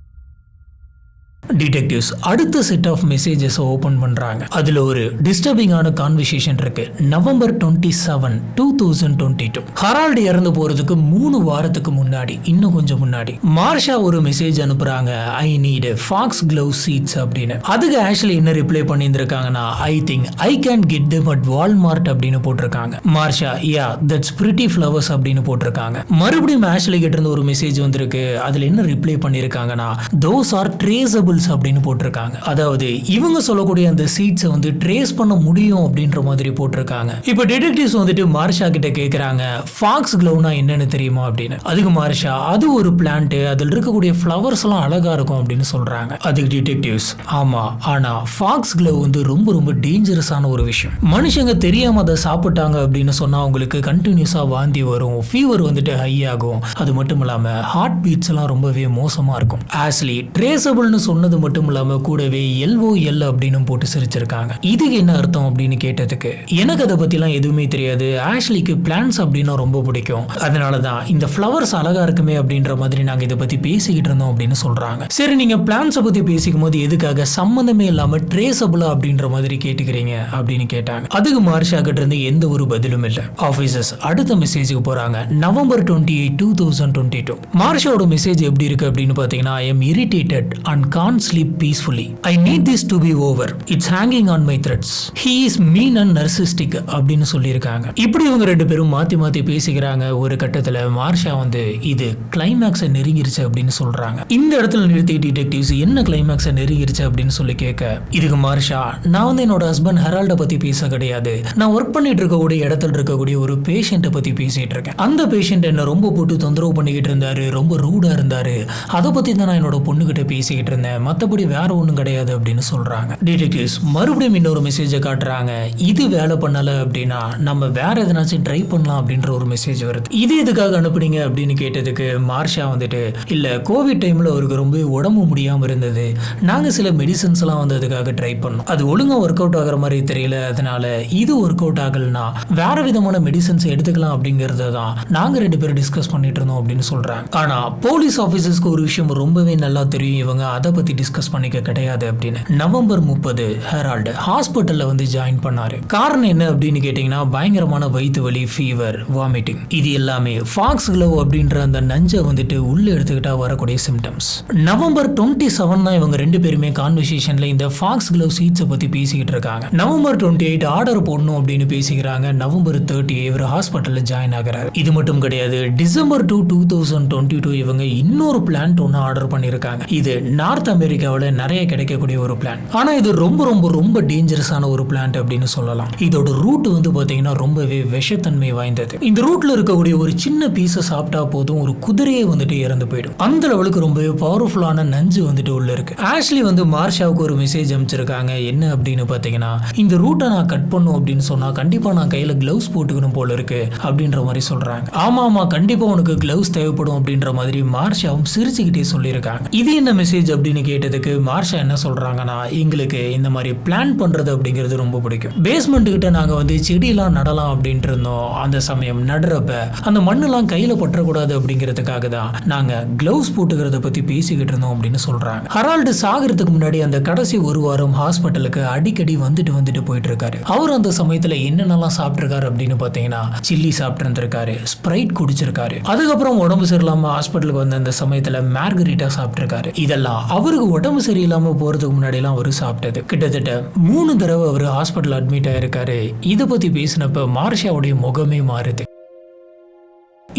டிடெக்டிவ்ஸ் அடுத்த செட் ஆஃப் மெசேஜஸ் ஓபன் பண்றாங்க. அதுல ஒரு டிஸ்டர்பிங்கான கான்வர்சேஷன் இருக்கு. நவம்பர் 27, 2022 ஹரால்ட் இறந்து போறதுக்கு 3 வாரத்துக்கு முன்னாடி, இன்னும் கொஞ்சம் முன்னாடி மார்ஷா ஒரு மெசேஜ் அனுப்புறாங்க. I need foxglove seeds அப்படின்னு. அதுக்கு ஆஷ்லி என்ன ரிப்ளை பண்ணியிருந்திருக்காங்கன்னா, I think I can get them at Walmart அப்படின்னு போட்டிருக்காங்க. Marsha yeah that's pretty flowers அப்படின்னு போட்டிருக்காங்க. மறுபடியும் ஆஷ்லி கிட்ட இருந்து ஒரு மெசேஜ் வந்திருக்கு. அதுல என்ன ரிப்ளை பண்ணிருக்காங்கன்னா, தோஸ் ஆர் ட்ரேசபிள் ட்ரேசபிள்ஸ் அப்படின்னு போட்டிருக்காங்க. அதாவது இவங்க சொல்லக்கூடிய அந்த சீட்ஸை வந்து ட்ரேஸ் பண்ண முடியும் அப்படின்னு அந்த சீட்ஸை வந்து ட்ரேஸ் பண்ண முடியும் அப்படின்ற மாதிரி போட்டிருக்காங்க. இப்போ டிடெக்டிவ்ஸ் வந்துட்டு மார்ஷா கிட்ட கேட்குறாங்க, ஃபாக்ஸ் க்ளவ்னா என்னன்னு தெரியுமா அப்படின்னு. அதுக்கு மார்ஷா, அது ஒரு பிளான்ட், அதில் இருக்கக்கூடிய ஃப்ளவர்ஸ் எல்லாம் அழகா இருக்கும் அப்படின்னு சொல்றாங்க. அதுக்கு டிடெக்டிவ்ஸ், ஆமா, ஆனா ஃபாக்ஸ் க்ளவ் வந்து ரொம்ப ரொம்ப டேஞ்சரஸான ஒரு விஷயம். மனுஷங்க தெரியாம அதை சாப்பிட்டாங்க அப்படின்னு சொன்னா அவங்களுக்கு கண்டினியூஸா வாந்தி வரும், ஃபீவர் வந்துட்டு ஹை ஆகும். அது மட்டும் இல்லாம ஹார்ட் பீட்ஸ் எல்லாம் ரொம்பவே மோசமா இருக்கும். ஆஸ்லி ட்ரேசபிள்னு சொன்னது மட்டும் இல்லாம கூடவே LOL அப்படின்னு போட்டு சிரிச்சிருக்காங்க. இதுக்கு என்ன அர்த்தம் அப்படின்னு கேட்டதுக்கு, எனக்கு அதை பத்திலாம் எதுவுமே தெரியாது, ஆஷ்லிக்கு பிளான்ஸ் அப்படின்னா ரொம்ப பிடிக்கும், அதனாலதான் இந்த ஃப்ளவர்ஸ் அழகா இருக்குமே அப்படின்ற மாதிரி நாங்க இதை பத்தி பேசிக்கிட்டு இருந்தோம் அப்படின்னு சொல்றாங்க. சரி, நீங்க பிளான்ஸை பத்தி பேசிக்கும் போது எதுக்காக சம்பந்தமே இல்லாம ட்ரேசபிளா அப்படின்ற மாதிரி கேட்டுக்கிறீங்க அப்படின்னு கேட்டாங்க. அதுக்கு மார்ஷா கிட்ட இருந்து எந்த ஒரு பதிலும் இல்லை. ஆபீசர்ஸ் அடுத்த மெசேஜுக்கு போறாங்க. நவம்பர் 28, 2022. மார்ஷாவோட மெசேஜ் எப்படி இருக்கு அப்படின்னு பாத்தீங்கன்னா, I am irritated and can't sleep peacefully. I need this to be over. It's hanging on my threads. He is mean and narcissistic அப்படின்னு சொல்லியிருக்காங்க. இப்படி இவங்க ரெண்டு பேரும் மாத்தி மாத்தி பேசிக்கிறாங்க. ஒரு கட்டத்துல மார்ஷா வந்து இது கிளைமேக்ஸை நெருங்கிருச்சு அப்படின்னு சொல்றாங்க. இந்த இடத்துல நிறுத்தி டிடெக்டிவ்ஸ் என்ன கிளைமேக்ஸை நெருங்கிருச்சு அப்படின்னு சொல்லி கேட்க, இதுக்கு மார்ஷா, நான் வந்து என்னோட ஹஸ்பண்ட் ஹெரால்ட பத்தி பேச கிடையாது, நான் ஒர்க் பண்ணிட்டு இருக்கக்கூடிய இடத்துல இருக்கக்கூடிய ஒரு பேஷண்ட்டை பத்தி பேசிட்டு இருக்கேன். அந்த பேஷண்ட் என்ன ரொம்ப போட்டு தொந்தரவு பண்ணிக்கிட்டு இருந்தாரு, ரொம்ப ரூடா இருந்தாரு, அதை பத்தி தான் நான் என்னோட பொண்ணுகிட்ட பேசிக்கிட்டு இருந்தேன், மற்றபடி வேற ஒன்றும் கிடையாது அப்படின்னு சொல்றாங்க. டிடெக்டிவ்ஸ் மறுபடியும் இன்னொரு மெசேஜை காட்டுறாங்க. இது வேலை பண்ணல அப்படின்னா நம்ம வேற எதனாச்சும் ட்ரை பண்ணலாம் அப்படின்ற ஒரு மெசேஜ் வருது. இது எதுக்காக அனுப்புனீங்க அப்படின்னு கேட்டதுக்கு மார்ஷா வந்துட்டு, இல்ல கோவிட் டைம்ல அவருக்கு ரொம்ப உடம்பு முடியாம இருந்தது, நாங்க சில மெடிசன்ஸ் எல்லாம் வந்து அதுக்காக ட்ரை பண்ணோம், அது ஒழுங்கா ஒர்க் அவுட் ஆகிற மாதிரி தெரியல, அதனால இது ஒர்க் அவுட் ஆகலனா வேற விதமான மெடிசன்ஸ் எடுத்துக்கலாம் அப்படிங்கறத தான் நாங்க ரெண்டு பேரும் டிஸ்கஸ் பண்ணிட்டு இருந்தோம் அப்படின்னு சொல்றாங்க. ஆனா போலீஸ் ஆபீசர்ஸ்க்கு ஒரு விஷயம் ரொம்பவே நல்லா தெரியும், இவங்க அதை பத்தி டிஸ்கஸ் பண்ணிக்க கிடையாது அப்படின்னு. நவம்பர் 30 ஹெரால்டு ஹாஸ்பிட்டல்ல வந்து ஜாயின் பண்ணாரு. காரணம் என்ன அப்படின்னு கேட்டீங்கன்னா, பயங்கரமான வயிற்று வலி, ஃபீவர், வாமிட்டிங். இது எல்லாமே ஃபாக்ஸ் க்ளவ் அப்படின்ற அந்த நஞ்சை வந்துட்டு உள்ள எடுத்துக்கிட்டா வரக்கூடிய சிம்டம்ஸ். நவம்பர் 27 தான் இவங்க ரெண்டு பேருமே கான்வர்சேஷன்ல இந்த ஃபாக்ஸ் க்ளவ் சீட்ஸை பத்தி பேசிக்கிட்டு இருக்காங்க. நவம்பர் 28 ஆர்டர் போடணும் அப்படின்னு பேசிக்கிறாங்க. நவம்பர் 30 இவர் ஹாஸ்பிட்டல்ல ஜாயின் ஆகிறாரு. இது மட்டும் கிடையாது, டிசம்பர் 2, 2022 இவங்க இன்னொரு பிளான்ட் ஒன்று ஆர்டர் பண்ணியிருக்காங்க. இது நார்த் அமெரிக்காவில் நிறைய கிடைக்கக்கூடிய ஒரு பிளான்ட். ஆனா இது ரொம்ப ரொம்ப ரொம்ப டேஞ்சரஸான ஒரு பிளான்ட் அப்படின்னு சொல்லலாம். இதோட ரூட் வந்து பாத்தீங்கன்னா ரொம்பவே விஷத்தன்மை வாய்ந்தது. இந்த ரூட்ல இருக்கக்கூடிய ஒரு சின்ன பீஸை சாப்பிட்டா போதும் ஒரு குதிரையை வந்துட்டு இறந்து போயிடும். அந்த லெவலுக்கு ரொம்பவே பவர்ஃபுல்லான நஞ்சு வந்துட்டு உள்ள இருக்கு. ஆஷ்லி வந்து மார்ஷாவுக்கு ஒரு மெசேஜ் அனுப்பிச்சிருக்காங்க. என்ன அப்படின்னு பாத்தீங்கன்னா, இந்த ரூட்டை நான் கட் பண்ணும் அப்படின்னு சொன்னா கண்டிப்பா நான் கையில கிளவுஸ் போட்டுக்கணும் போல இருக்கு அப்படின்ற மாதிரி சொல்றாங்க. ஆமா ஆமா, கண்டிப்பா உனக்கு கிளவுஸ் தேவைப்படும் அப்படின்ற மாதிரி மார்ஷாவும் சிரிச்சுக்கிட்டே சொல்லியிருக்காங்க. இது என்ன மெசேஜ் அப்படின்னு கேட்டதுக்கு மார்ஷா என்ன சொல்றாங்கன்னா, எங்களுக்கு இந்த மாதிரி பிளான் பண்றது அப்படிங்கிறது ரொம்ப பிடிக்கும். பேஸ்மெண்ட் கிட்ட நாங்க வந்து செடியெல்லாம் நடலாம் அப்படின்ட்டு இருந்தோம். அந்த சமயம் நடுறப்ப அந்த மண்ணெல்லாம் கையில பற்றக்கூடாது அப்படிங்கிறதுக்காக தான் நாங்க கிளவுஸ் போட்டுக்கிறத பத்தி பேசிக்கிட்டு இருந்தோம் அப்படின்னு சொல்றாங்க. ஹெரால்டு சாகிறதுக்கு முன்னாடி அந்த கடைசி ஒரு வாரம் ஹாஸ்பிட்டலுக்கு அடிக்கடி வந்துட்டு போயிட்டு இருக்காரு. அவர் அந்த சமயத்துல என்னென்னலாம் சாப்பிட்டிருக்காரு அப்படின்னு பாத்தீங்கன்னா, சில்லி சாப்பிட்டு இருந்திருக்காரு, ஸ்ப்ரைட் குடிச்சிருக்காரு, அதுக்கப்புறம் உடம்பு சரியில்லாம ஹாஸ்பிட்டலுக்கு வந்த அந்த சமயத்துல மார்கரிட்டா சாப்பிட்டிருக்காரு. இதெல்லாம் அவருக்கு உடம்பு சரியில்லாம போறதுக்கு முன்னாடி எல்லாம் அவரு சாப்பிட்டது. கிட்டத்தட்ட 3 தடவை அவர் ஹாஸ்பிட்டல் அட்மிட் ஆயிருக்காரு. இதை பத்தி பேசினப்ப மார்ஷாவுடைய முகமே மாறுது.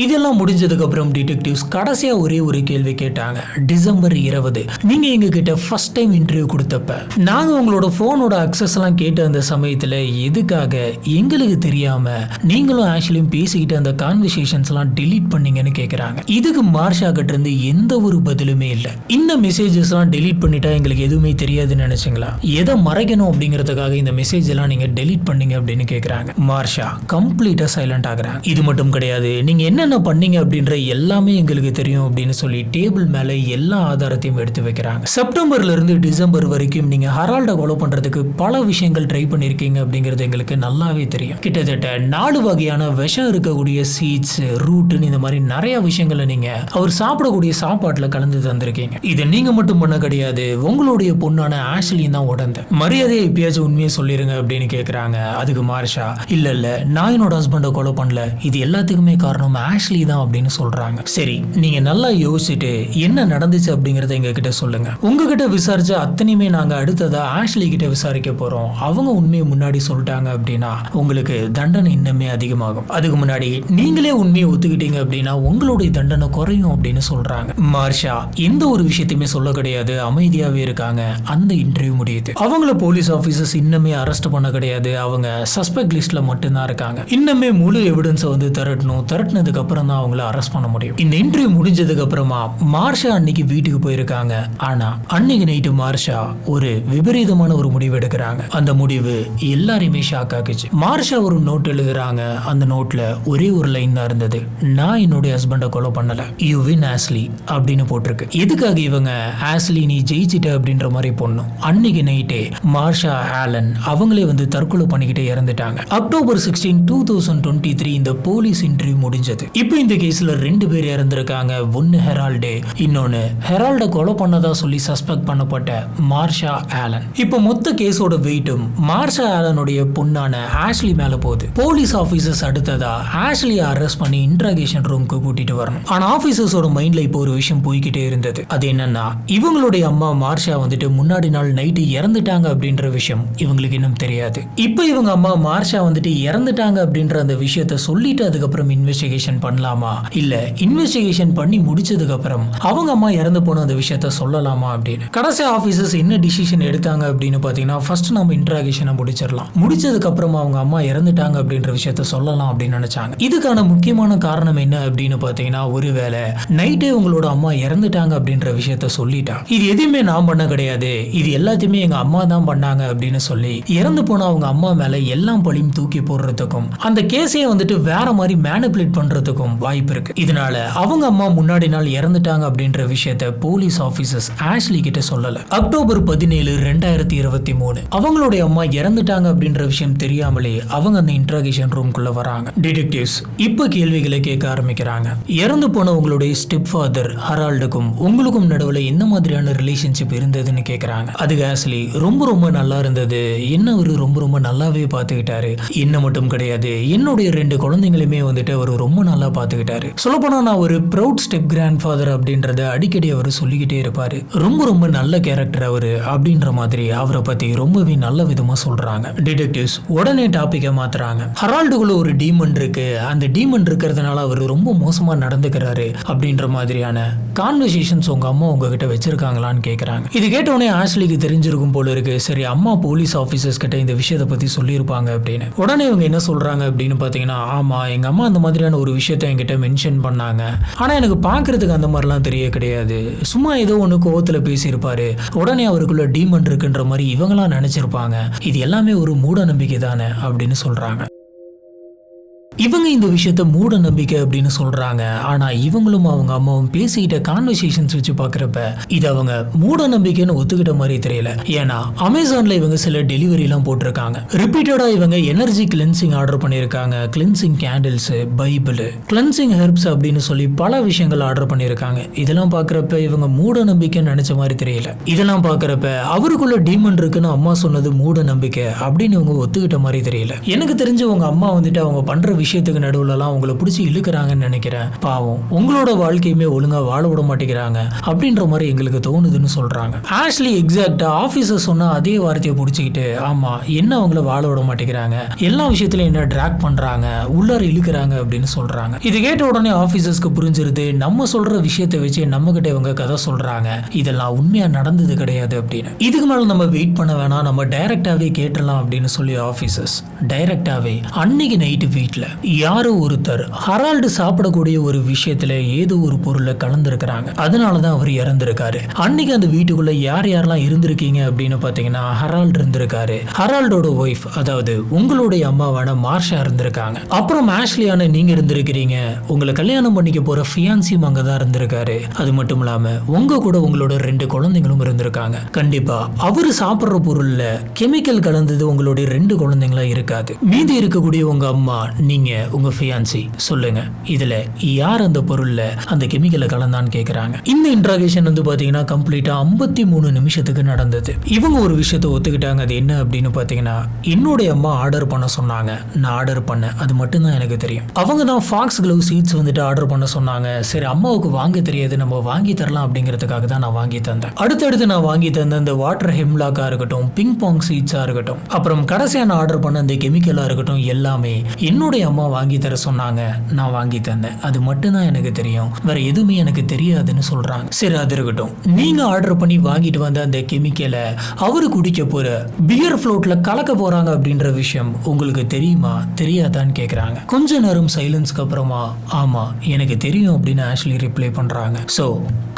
இதெல்லாம் முடிஞ்சதுக்கு அப்புறம் டிடெக்டிவ்ஸ் கடைசியா ஒரே ஒரு கேள்வி கேட்டாங்க. டிசம்பர் 20 நீங்க எங்க கிட்ட ஃபர்ஸ்ட் டைம் இன்டர்வியூ கொடுத்தப்ப நாங்க உங்களோட போனோட அக்சஸ் எல்லாம் கேட்ட அந்த சமயத்துல எதுக்காக எங்களுக்கு தெரியாம நீங்களும் ஆக்சுவலியும் பேசிக்கிட்டு அந்த கான்வர்சேஷன்ஸ் எல்லாம் டெலீட் பண்ணீங்கன்னு கேக்குறாங்க. இதுக்கு மார்ஷா கிட்ட இருந்து எந்த ஒரு பதிலுமே இல்லை. இந்த மெசேஜஸ் எல்லாம் டெலீட் பண்ணிட்டா எங்களுக்கு எதுவுமே தெரியாதுன்னு நினைச்சீங்களா? எதை மறைக்கணும் அப்படிங்கறதுக்காக இந்த மெசேஜ் எல்லாம் நீங்க டெலீட் பண்ணீங்க அப்படின்னு கேக்குறாங்க. மார்ஷா கம்ப்ளீட்டா சைலண்ட் ஆகுறாங்க. இது மட்டும் கிடையாது, நீங்க என்ன பண்ணீங்க அப்படின்ற எல்லாமே எங்களுக்கு தெரியும் அப்படின்னு சொல்லி டேபிள் மேல எல்லா ஆதாரத்தையும் எடுத்து வைக்கிறாங்க. செப்டம்பர்ல இருந்து டிசம்பர் வரைக்கும் நீங்க ஹெரால்ட ஃபாலோ பண்றதுக்கு பல விஷயங்கள் ட்ரை பண்ணிருக்கீங்க அப்படிங்கிறது எங்களுக்கு நல்லாவே தெரியும். கிட்டத்தட்ட 4 வகையான விஷம் இருக்கக்கூடிய சீட்ஸ், ரூட்னு இந்த மாதிரி நிறைய விஷயங்களை நீங்க அவர் சாப்பிடக்கூடிய சாப்பாட்டுல கலந்து தந்திருக்கீங்க. இதை நீங்க மட்டும் பண்ண கிடையாது, உங்களுடைய பொண்ணான ஆஷ்லியும் தான் உடந்த. மரியாதையை எப்பயாச்சும் உண்மையை சொல்லிருங்க அப்படின்னு கேக்குறாங்க. அதுக்கு மார்ஷா, இல்ல நான் என்னோட ஹஸ்பண்டை கொலை பண்ணல, இது எல்லாத்துக்குமே காரணம் ஆஷ்லி தான் அப்படின்னு சொல்றாங்க. சரி, நீங்க நல்லா யோசிச்சுட்டு என்ன நடந்துச்சு அப்படிங்கறத எங்க கிட்ட சொல்லுங்க. உங்ககிட்ட விசாரிச்ச அத்தனையுமே நாங்க அடுத்ததா ஆஷ்லி கிட்ட விசாரிக்க போறோம். அவங்க உண்மையை முன்னாடி சொல்லிட்டாங்க அப்படின்னா உங்களுக்கு தண்டனை இன்னுமே அதிகமாகும். அதுக்கு முன்னாடி நீங்களே உண்மையை ஒத்துக்கிட்டீங்க அப்படின்னா உங்களுடைய தண்டனை குறையும் அப்படின்னு சொல்றாங்க. மார்ஷா எந்த ஒரு விஷயத்தையுமே சொல்ல கிடையாது, அமைதியாவே இருக்காங்க. அந்த இன்டர்வியூ முடியுது. அவங்கள போலீஸ் ஆபீசர்ஸ் இன்னுமே அரெஸ்ட் பண்ண கிடையாது. அவங்க சஸ்பெக்ட் லிஸ்ட்ல மட்டும்தான் இருக்காங்க. இன்னுமே முழு எவிடன்ஸை வந்து திரட்டணும். திரட்டினதுக்கு அப்புறம் தான் அவங்கள அரெஸ்ட் பண்ண முடியும். இந்த இன்டர்வியூ முடிஞ்சதுக்கு அப்புறமா மார்ஷா அன்னைக்கு வீட்டுக்கு போயிருக்காங்க. ஆனா அன்னைக்கு நைட்டு மார்ஷா ஒரு விபரீதமான ஒரு முடிவு எடுக்கிறாங்க. அந்த முடிவு எல்லாரையுமே ஷாக் ஆக்குச்சு. மார்ஷா ஒரு நோட் எழுதுறாங்க. அந்த நோட்ல ஒரே ஒரு லைன் தான் இருந்தது. நான் என்னுடைய ஹஸ்பண்டை கொலை பண்ணல, யூ வின் ஆஷ்லி அப்படின்னு போட்டிருக்கு. எதுக்காக இவங்க ஆஷ்லி நீ ஜெயிச்சிட்ட அப்படின்ற மாதிரி பொண்ணும் அன்னைக்கு நைட்டே மார்ஷா ஆலன் அவங்களே வந்து தற்கொலை பண்ணிக்கிட்டே இறந்துட்டாங்க. அக்டோபர் 16, 2023 இந்த போலீஸ் இன்டர்வியூ முடிஞ்சது. இப்போ இந்த கேஸ்ல 2 பேர் இறந்திருக்காங்க. ஒன்னு ஹெரால்டு, இன்னொன்னு ஹெரால்ட கொலை பண்ணதா சொல்லி சஸ்பெக்ட் பண்ணப்பட்ட மார்ஷா ஆலன். இப்போ மொத்த கேஸோட வெயிட்டும் மார்ஷா ஆலனுடைய பொண்ணான ஆஷ்லி மேல போகுது. போலீஸ் ஆபீசர்ஸ் அடுத்ததா ஆஷ்லியை அரெஸ்ட் பண்ணி இன்ட்ராகேஷன் ரூமுக்கு கூட்டிட்டு வரணும். ஆனா ஆபீசர்ஸோட மைண்ட்ல இப்போ ஒரு விஷயம் போய்கிட்டே இருந்தது. அது என்னன்னா இவங்களுடைய அம்மா மார்ஷா வந்துட்டு முன்னாடி நாள் நைட்டு இறந்துட்டாங்க அப்படின்ற விஷயம் இவங்களுக்கு இன்னும் தெரியாது. இப்போ இவங்க அம்மா மார்ஷா வந்துட்டு இறந்துட்டாங்க அப்படின்ற அந்த விஷயத்த சொல்லிட்டு அதுக்கப்புறம் இன்வெஸ்டிகேஷன் பண்ணலாமா, இல்ல இன்வெஸ்டிகேஷன் பண்ணி முடிச்சதுக்கு அப்புறம் அவங்க அம்மா இறந்து போன அந்த விஷயத்த சொல்லலாமா அப்படின்னு கடைசி ஆபீசர்ஸ் என்ன டிசிஷன் எடுத்தாங்க அப்படின்னு பாத்தீங்கன்னா ஃபர்ஸ்ட் நம்ம இன்ட்ராகேஷனை முடிச்சிடலாம். முடிச்சதுக்கு அப்புறம் அவங்க அம்மா இறந்துட்டாங்க அப்படின்ற விஷயத்த சொல்லலாம் அப்படின்னு நினைச்சாங்க. இதுக்கான முக்கியமான காரணம் என்ன அப்படின்னு பாத்தீங்கன்னா ஒருவேளை நைட்டே உங்களோட அம்மா இறந்துட்டாங்க அப்படின்ற விஷயத்த சொல்லிட்டா இது எதுவுமே நான் பண்ண கிடையாது, இது எல்லாத்தையுமே எங்க அம்மா தான் பண்ணாங்க அப்படின்னு சொல்லி இறந்து போன அவங்க அம்மா மேல எல்லாம் பழியும் தூக்கி போடுறதுக்கும் அந்த கேஸையே வந்துட்டு வேற மாதிரி மேனிபுலேட் பண்றதுக்கும் வாய்ப்பு இருக்கு. இதனால அவங்க அம்மா முன்னாடி நாள் இறந்துட்டாங்க அப்படின்ற விஷயத்த போலீஸ் ஆபீசர்ஸ் ஆஷ்லி கிட்ட சொல்லல. அக்டோபர் 17, 2023 அவங்களுடைய அம்மா இறந்துட்டாங்க அப்படின்ற விஷயம் தெரியாமலே அவங்க அந்த இன்ட்ராகேஷன் ரூம்குள்ள வராங்க. டிடெக்டிவ்ஸ் இப்ப கேள்விகளை கேட்க ஆரம்பிக்கிறாங்க. இறந்து போன உங்களுடைய ஸ்டெப் ஃபாதர் ஹெரால்டுக்கும் உங்களுக்கும் நடுவுல என்ன மாதிரியான ரிலேஷன்ஷிப் இருந்ததுன்னு கேக்குறாங்க. அதுக்கு ஆஷ்லி ரொம்ப நல்லா இருந்தது, என்ன அவரு ரொம்ப நல்லாவே பாத்துக்கிட்டாரு, என்ன மட்டும் கிடையாது என்னுடைய 2 குழந்தைங்களுமே வந்துட்டு அவர் ரொம்ப நல்லா பாத்துக்கிட்டாரு. சொல்லப்போனா நான் ஒரு ப்ரௌட் ஸ்டெப் கிராண்ட் ஃபாதர் அப்படின்றத அடிக்கடி அவர் சொல்லிக்கிட்டே இருப்பாரு. ரொம்ப நல்ல கேரக்டர் அவரு அப்படின்ற மாதிரி அவரை பத்தி ரொம்பவே நல்ல விதமா சொல்றாங்க. டிடெக்டிவ்ஸ் உடனே டாபிக்கை மாத்துறாங்க. ஹெரால்டுக்குள்ள ஒரு டீமன் இருக்கு, அந்த டீமன் இருக்கிறதுனால அவர் ரொம்ப மோசமா நடந்துக்கிறாரு அப்படின்ற மாதிரியான கான்வர்சேஷன்ஸ் உங்க அம்மா உங்ககிட்ட வச்சிருக்காங்களான்னு கேக்குறாங்க. இது கேட்டவுடனே ஆஷ்லிக்கு தெரிஞ்சிருக்கும் போல இருக்கு. சரி, அம்மா போலீஸ் ஆபீசர்ஸ் கிட்ட இந்த விஷயத்தை பத்தி சொல்லியிருப்பாங்க அப்படின்னு. உடனே இவங்க என்ன சொல்றாங்க அப்படின்னு பாத்தீங்கன்னா, ஆமா எங்க அம்மா அந்த மாதிரியான ஒரு விஷயத்தை என்கிட்ட மென்ஷன் பண்ணாங்க, ஆனா எனக்கு பாக்குறதுக்கு அந்த மாதிரிலாம் தெரிய கிடையாது, சும்மா ஏதோ ஒண்ணு கோவத்துல பேசியிருப்பாரு, உடனே அவருக்குள்ள டீமன் இருக்குன்ற மாதிரி இவங்களாம் நினைச்சிருப்பாங்க, இது எல்லாமே ஒரு மூட நம்பிக்கை தானே அப்படின்னு சொல்றாங்க. இவங்க இந்த விஷயத்த மூட நம்பிக்கை அப்படின்னு சொல்றாங்க. ஆனா இவங்களும் அவங்க அம்மாவும் பேசிக்கிட்ட கான்வர்சேஷன்ஸ் வச்சு பாக்குறப்ப இது அவங்க மூட நம்பிக்கைன்னு ஒத்துக்கிட்ட மாதிரி தெரியல. ஏன்னா அமேசான்ல இவங்க சில டெலிவரி எல்லாம் போட்டிருக்காங்க. ரிப்பீட்டடா இவங்க எனர்ஜி கிளென்சிங் ஆர்டர் பண்ணிருக்காங்க, cleansing candles, Bible, cleansing herbs அப்படின்னு சொல்லி பல விஷயங்கள் ஆர்டர் பண்ணிருக்காங்க. இதெல்லாம் பாக்குறப்ப இவங்க மூட நம்பிக்கைன்னு நினைச்ச மாதிரி தெரியல. இதெல்லாம் பாக்குறப்ப அவருக்குள்ள டீமன் இருக்குன்னு அம்மா சொன்னது மூட நம்பிக்கை அப்படின்னு இவங்க ஒத்துக்கிட்ட மாதிரி தெரியல. எனக்கு தெரிஞ்சு உங்க அம்மா வந்துட்டு அவங்க பண்ற விஷயத்துக்கு நடுவுலலாம் உங்களை பிடிச்சி இழுக்கிறாங்கன்னு நினைக்கிறேன். பாவம் உங்களோட வாழ்க்கையுமே ஒழுங்கா வாழ விட மாட்டேங்கிறாங்க அப்படின்ற மாதிரி எங்களுக்கு தோணுதுன்னு சொல்றாங்க. ஆஷ்லி எக்ஸாக்டா ஆபீசர் சொன்ன அதே வார்த்தையை பிடிச்சிக்கிட்டு, ஆமா என்ன அவங்கள வாழ விட மாட்டேங்கிறாங்க, எல்லா விஷயத்திலும் என்ன ட்ராக் பண்றாங்க, உள்ளார இழுக்கிறாங்க அப்படின்னு சொல்றாங்க. இது கேட்ட உடனே ஆபீசர்ஸ்க்கு புரிஞ்சிருது, நம்ம சொல்ற விஷயத்தை வச்சு நம்ம கிட்ட இவங்க கதை சொல்றாங்க, இதெல்லாம் உண்மையா நடந்தது கிடையாது அப்படின்னு. இதுக்கு மேல நம்ம வெயிட் பண்ண வேணாம், நம்ம டைரக்டாவே கேட்டலாம் அப்படின்னு சொல்லி ஆபீசர்ஸ் டைரக்டாவே அன்னைக்கு நைட்டு வீட்டுல யாரோ ஒருத்தர் ஹெரால்டு சாப்பிடக்கூடிய ஒரு விஷயத்துல ஏதோ ஒரு பொருளை கலந்துருக்கிறாங்க, அதனாலதான் அவர் இறந்திருக்காரு. அன்னைக்கு அந்த வீட்டுக்குள்ள யாரெல்லாம் இருந்திருக்கீங்க அப்படின்னு பாத்தீங்கன்னா ஹெரால்டு இருந்திருக்காரு, ஹெரால்டோட ஒய்ஃப் அதாவது உங்களுடைய அம்மாவான மார்ஷா இருந்திருக்காங்க, அப்புறம் ஆஷ்லியான நீங்க இருந்திருக்கிறீங்க, உங்களை கல்யாணம் பண்ணிக்க போற ஃபியான்சியும் அங்கதான் இருந்திருக்காரு, அது மட்டும் இல்லாம உங்க கூட உங்களோட 2 குழந்தைங்களும் இருந்திருக்காங்க. கண்டிப்பா அவரு சாப்பிடுற பொருள்ல கெமிக்கல் கலந்தது உங்களுடைய 2 குழந்தைங்களா இருக்காது. மீதி இருக்கக்கூடிய உங்க அம்மா நீங்க நீங்க உங்க ஃபியான்சி சொல்லுங்க, இதுல யார் அந்த பொருள்ல அந்த கெமிக்கலை கலந்தான்னு கேக்குறாங்க. இந்த இன்ட்ராகேஷன் வந்து பாத்தீங்கன்னா கம்ப்ளீட்டா 53 நிமிஷத்துக்கு நடந்தது. இவங்க ஒரு விஷயத்தை ஒத்துக்கிட்டாங்க. அது என்ன அப்படின்னு பாத்தீங்கன்னா, என்னுடைய அம்மா ஆர்டர் பண்ண சொன்னாங்க, நான் ஆர்டர் பண்ணேன், அது மட்டும்தான் எனக்கு தெரியும். அவங்க தான் ஃபாக்ஸ் க்ளவ் சீட்ஸ் வந்துட்டு ஆர்டர் பண்ண சொன்னாங்க. சரி, அம்மாவுக்கு வாங்க தெரியாது, நம்ம வாங்கி தரலாம் அப்படிங்கிறதுக்காக தான் நான் வாங்கி தந்தேன். அடுத்தடுத்து நான் வாங்கி தந்த இந்த வாட்டர் ஹெம்லாக்கா இருக்கட்டும், பிங் பாங் சீட்ஸா இருக்கட்டும், அப்புறம் கடைசியா நான் ஆர்டர் பண்ண இந்த கெமிக்கலா இருக்கட்டும், எல்லாமே என்னுடைய அம்மா வாங்கி தர சொன்னாங்க, நான் வாங்கி தந்தேன், அது மட்டும்தான் எனக்கு தெரியும், வேற எதுவுமே எனக்கு தெரியாதுன்னு சொல்றாங்க. சரி, அது இருக்கட்டும். நீங்க ஆர்டர் பண்ணி வாங்கிட்டு வந்த அந்த கெமிக்கலை அவரு குடிக்க போற பியர் ஃப்ளோட்ல கலக்க போறாங்க அப்படின்ற விஷயம் உங்களுக்கு தெரியுமா தெரியாதான்னு கேக்குறாங்க. கொஞ்ச நேரம் சைலன்ஸ்க்கு அப்புறமா ஆமா எனக்கு தெரியும் அப்படின்னு ஆஷ்லி ரிப்ளை பண்றாங்க. சோ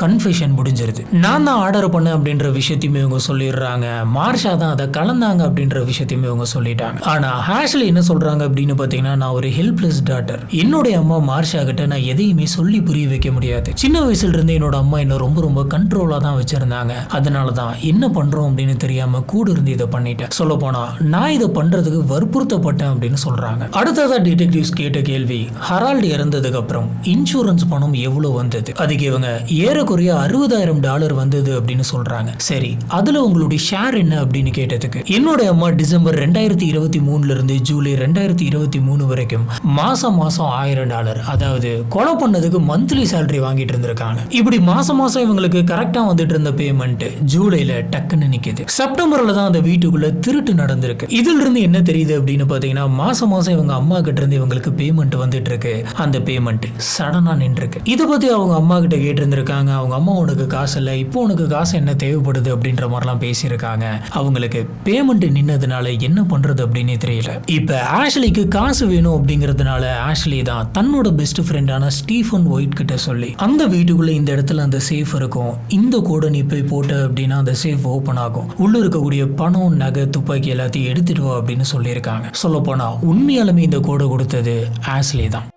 கன்ஃபெஷன் முடிஞ்சிருது. நான் தான் ஆர்டர் பண்ணேன் அப்படின்ற விஷயத்தையுமே இவங்க சொல்லிடுறாங்க. மார்ஷா தான் அதை கலந்தாங்க அப்படின்ற விஷயத்தையுமே இவங்க சொல்லிட்டாங்க. ஆனா ஆஷ்லி என்ன சொல்றாங்க அப்படின்னு பாத்தீங்கன்னா, நான் ஒரு ஹெல்ப்லெஸ் டாட்டர். என்னுடைய அம்மா மார்ஷா கிட்ட நான் எதையுமே சொல்லி புரிய வைக்க முடியாது. சின்ன வயசுல இருந்து என்னோட அம்மா என்ன ரொம்ப ரொம்ப கண்ட்ரோலா தான் வச்சிருந்தாங்க. அதனாலதான் என்ன பண்றோம் அப்படின்னு தெரியாம கூட இருந்து இதை பண்ணிட்டேன். சொல்ல போனா நான் இதை பண்றதுக்கு வற்புறுத்தப்பட்டேன் அப்படின்னு சொல்றாங்க. அடுத்ததா டிடெக்டிவ்ஸ் கேட்ட கேள்வி, ஹரால்டு இறந்ததுக்கு அப்புறம் இன்சூரன்ஸ் பணம் எவ்வளவு வந்தது? அதுக்கு இவங்க ஏறக்குறைய $60,000 வந்தது அப்படின்னு சொல்றாங்க. சரி, அதுல உங்களுடைய ஷேர் என்ன அப்படின்னு கேட்டதுக்கு, என்னோட அம்மா டிசம்பர் 2023 இருந்து ஜூலை 2023 வரைக்கும் மாசம் $1,000, அதாவது கொலை பண்ணதுக்கு மந்த்லி சேலரி வாங்கிட்டு இருந்திருக்காங்க. இப்படி மாசம் இவங்களுக்கு கரெக்டா வந்துட்டு இருந்த பேமெண்ட் ஜூலைல டக்குன்னு நிக்குது. செப்டம்பர்ல தான் அந்த வீட்டுக்குள்ள திருட்டு நடந்திருக்கு. இதுல இருந்து என்ன தெரியுது அப்படின்னு பாத்தீங்கன்னா, மாசம் இவங்க அம்மா கிட்ட இருந்து இவங்களுக்கு பேமெண்ட் வந்துட்டு இருக்கு. அந்த பேமெண்ட் சடனா நின்று இருக்கு. இதை பத்தி அவங்க அம்மா கிட்ட கேட்டு இருந்திருக்காங்க. அவங்க அம்மா, உனக்கு காசு இல்லை, இப்போ உனக்கு காசு என்ன தேவைப்படுது அப்படின்ற மாதிரிலாம் பேசியிருக்காங்க. அவங்களுக்கு பேமெண்ட் நின்னதுனால என்ன பண்றது அப்படின்னு தெரியல. இப்ப ஆஷ்லிக்கு காசு வேணும் அப்படிங்கிறதுனால ஆஷ்லி தான் தன்னோட பெஸ்ட் ஃப்ரெண்டான ஸ்டீஃபன் ஒயிட் கிட்ட சொல்லி, அந்த வீட்டுக்குள்ள இந்த இடத்துல அந்த சேஃப் இருக்கும், இந்த கோடை நீ போய் போட்ட அப்படின்னா அந்த சேஃப் ஓபன் ஆகும், உள்ள இருக்கக்கூடிய பணம், நகை, துப்பாக்கி எல்லாத்தையும் எடுத்துட்டு வா அப்படின்னு சொல்லியிருக்காங்க. சொல்ல போனா உண்மையாலுமே இந்த கோடை கொடுத்தது ஆஷ்லி தான்.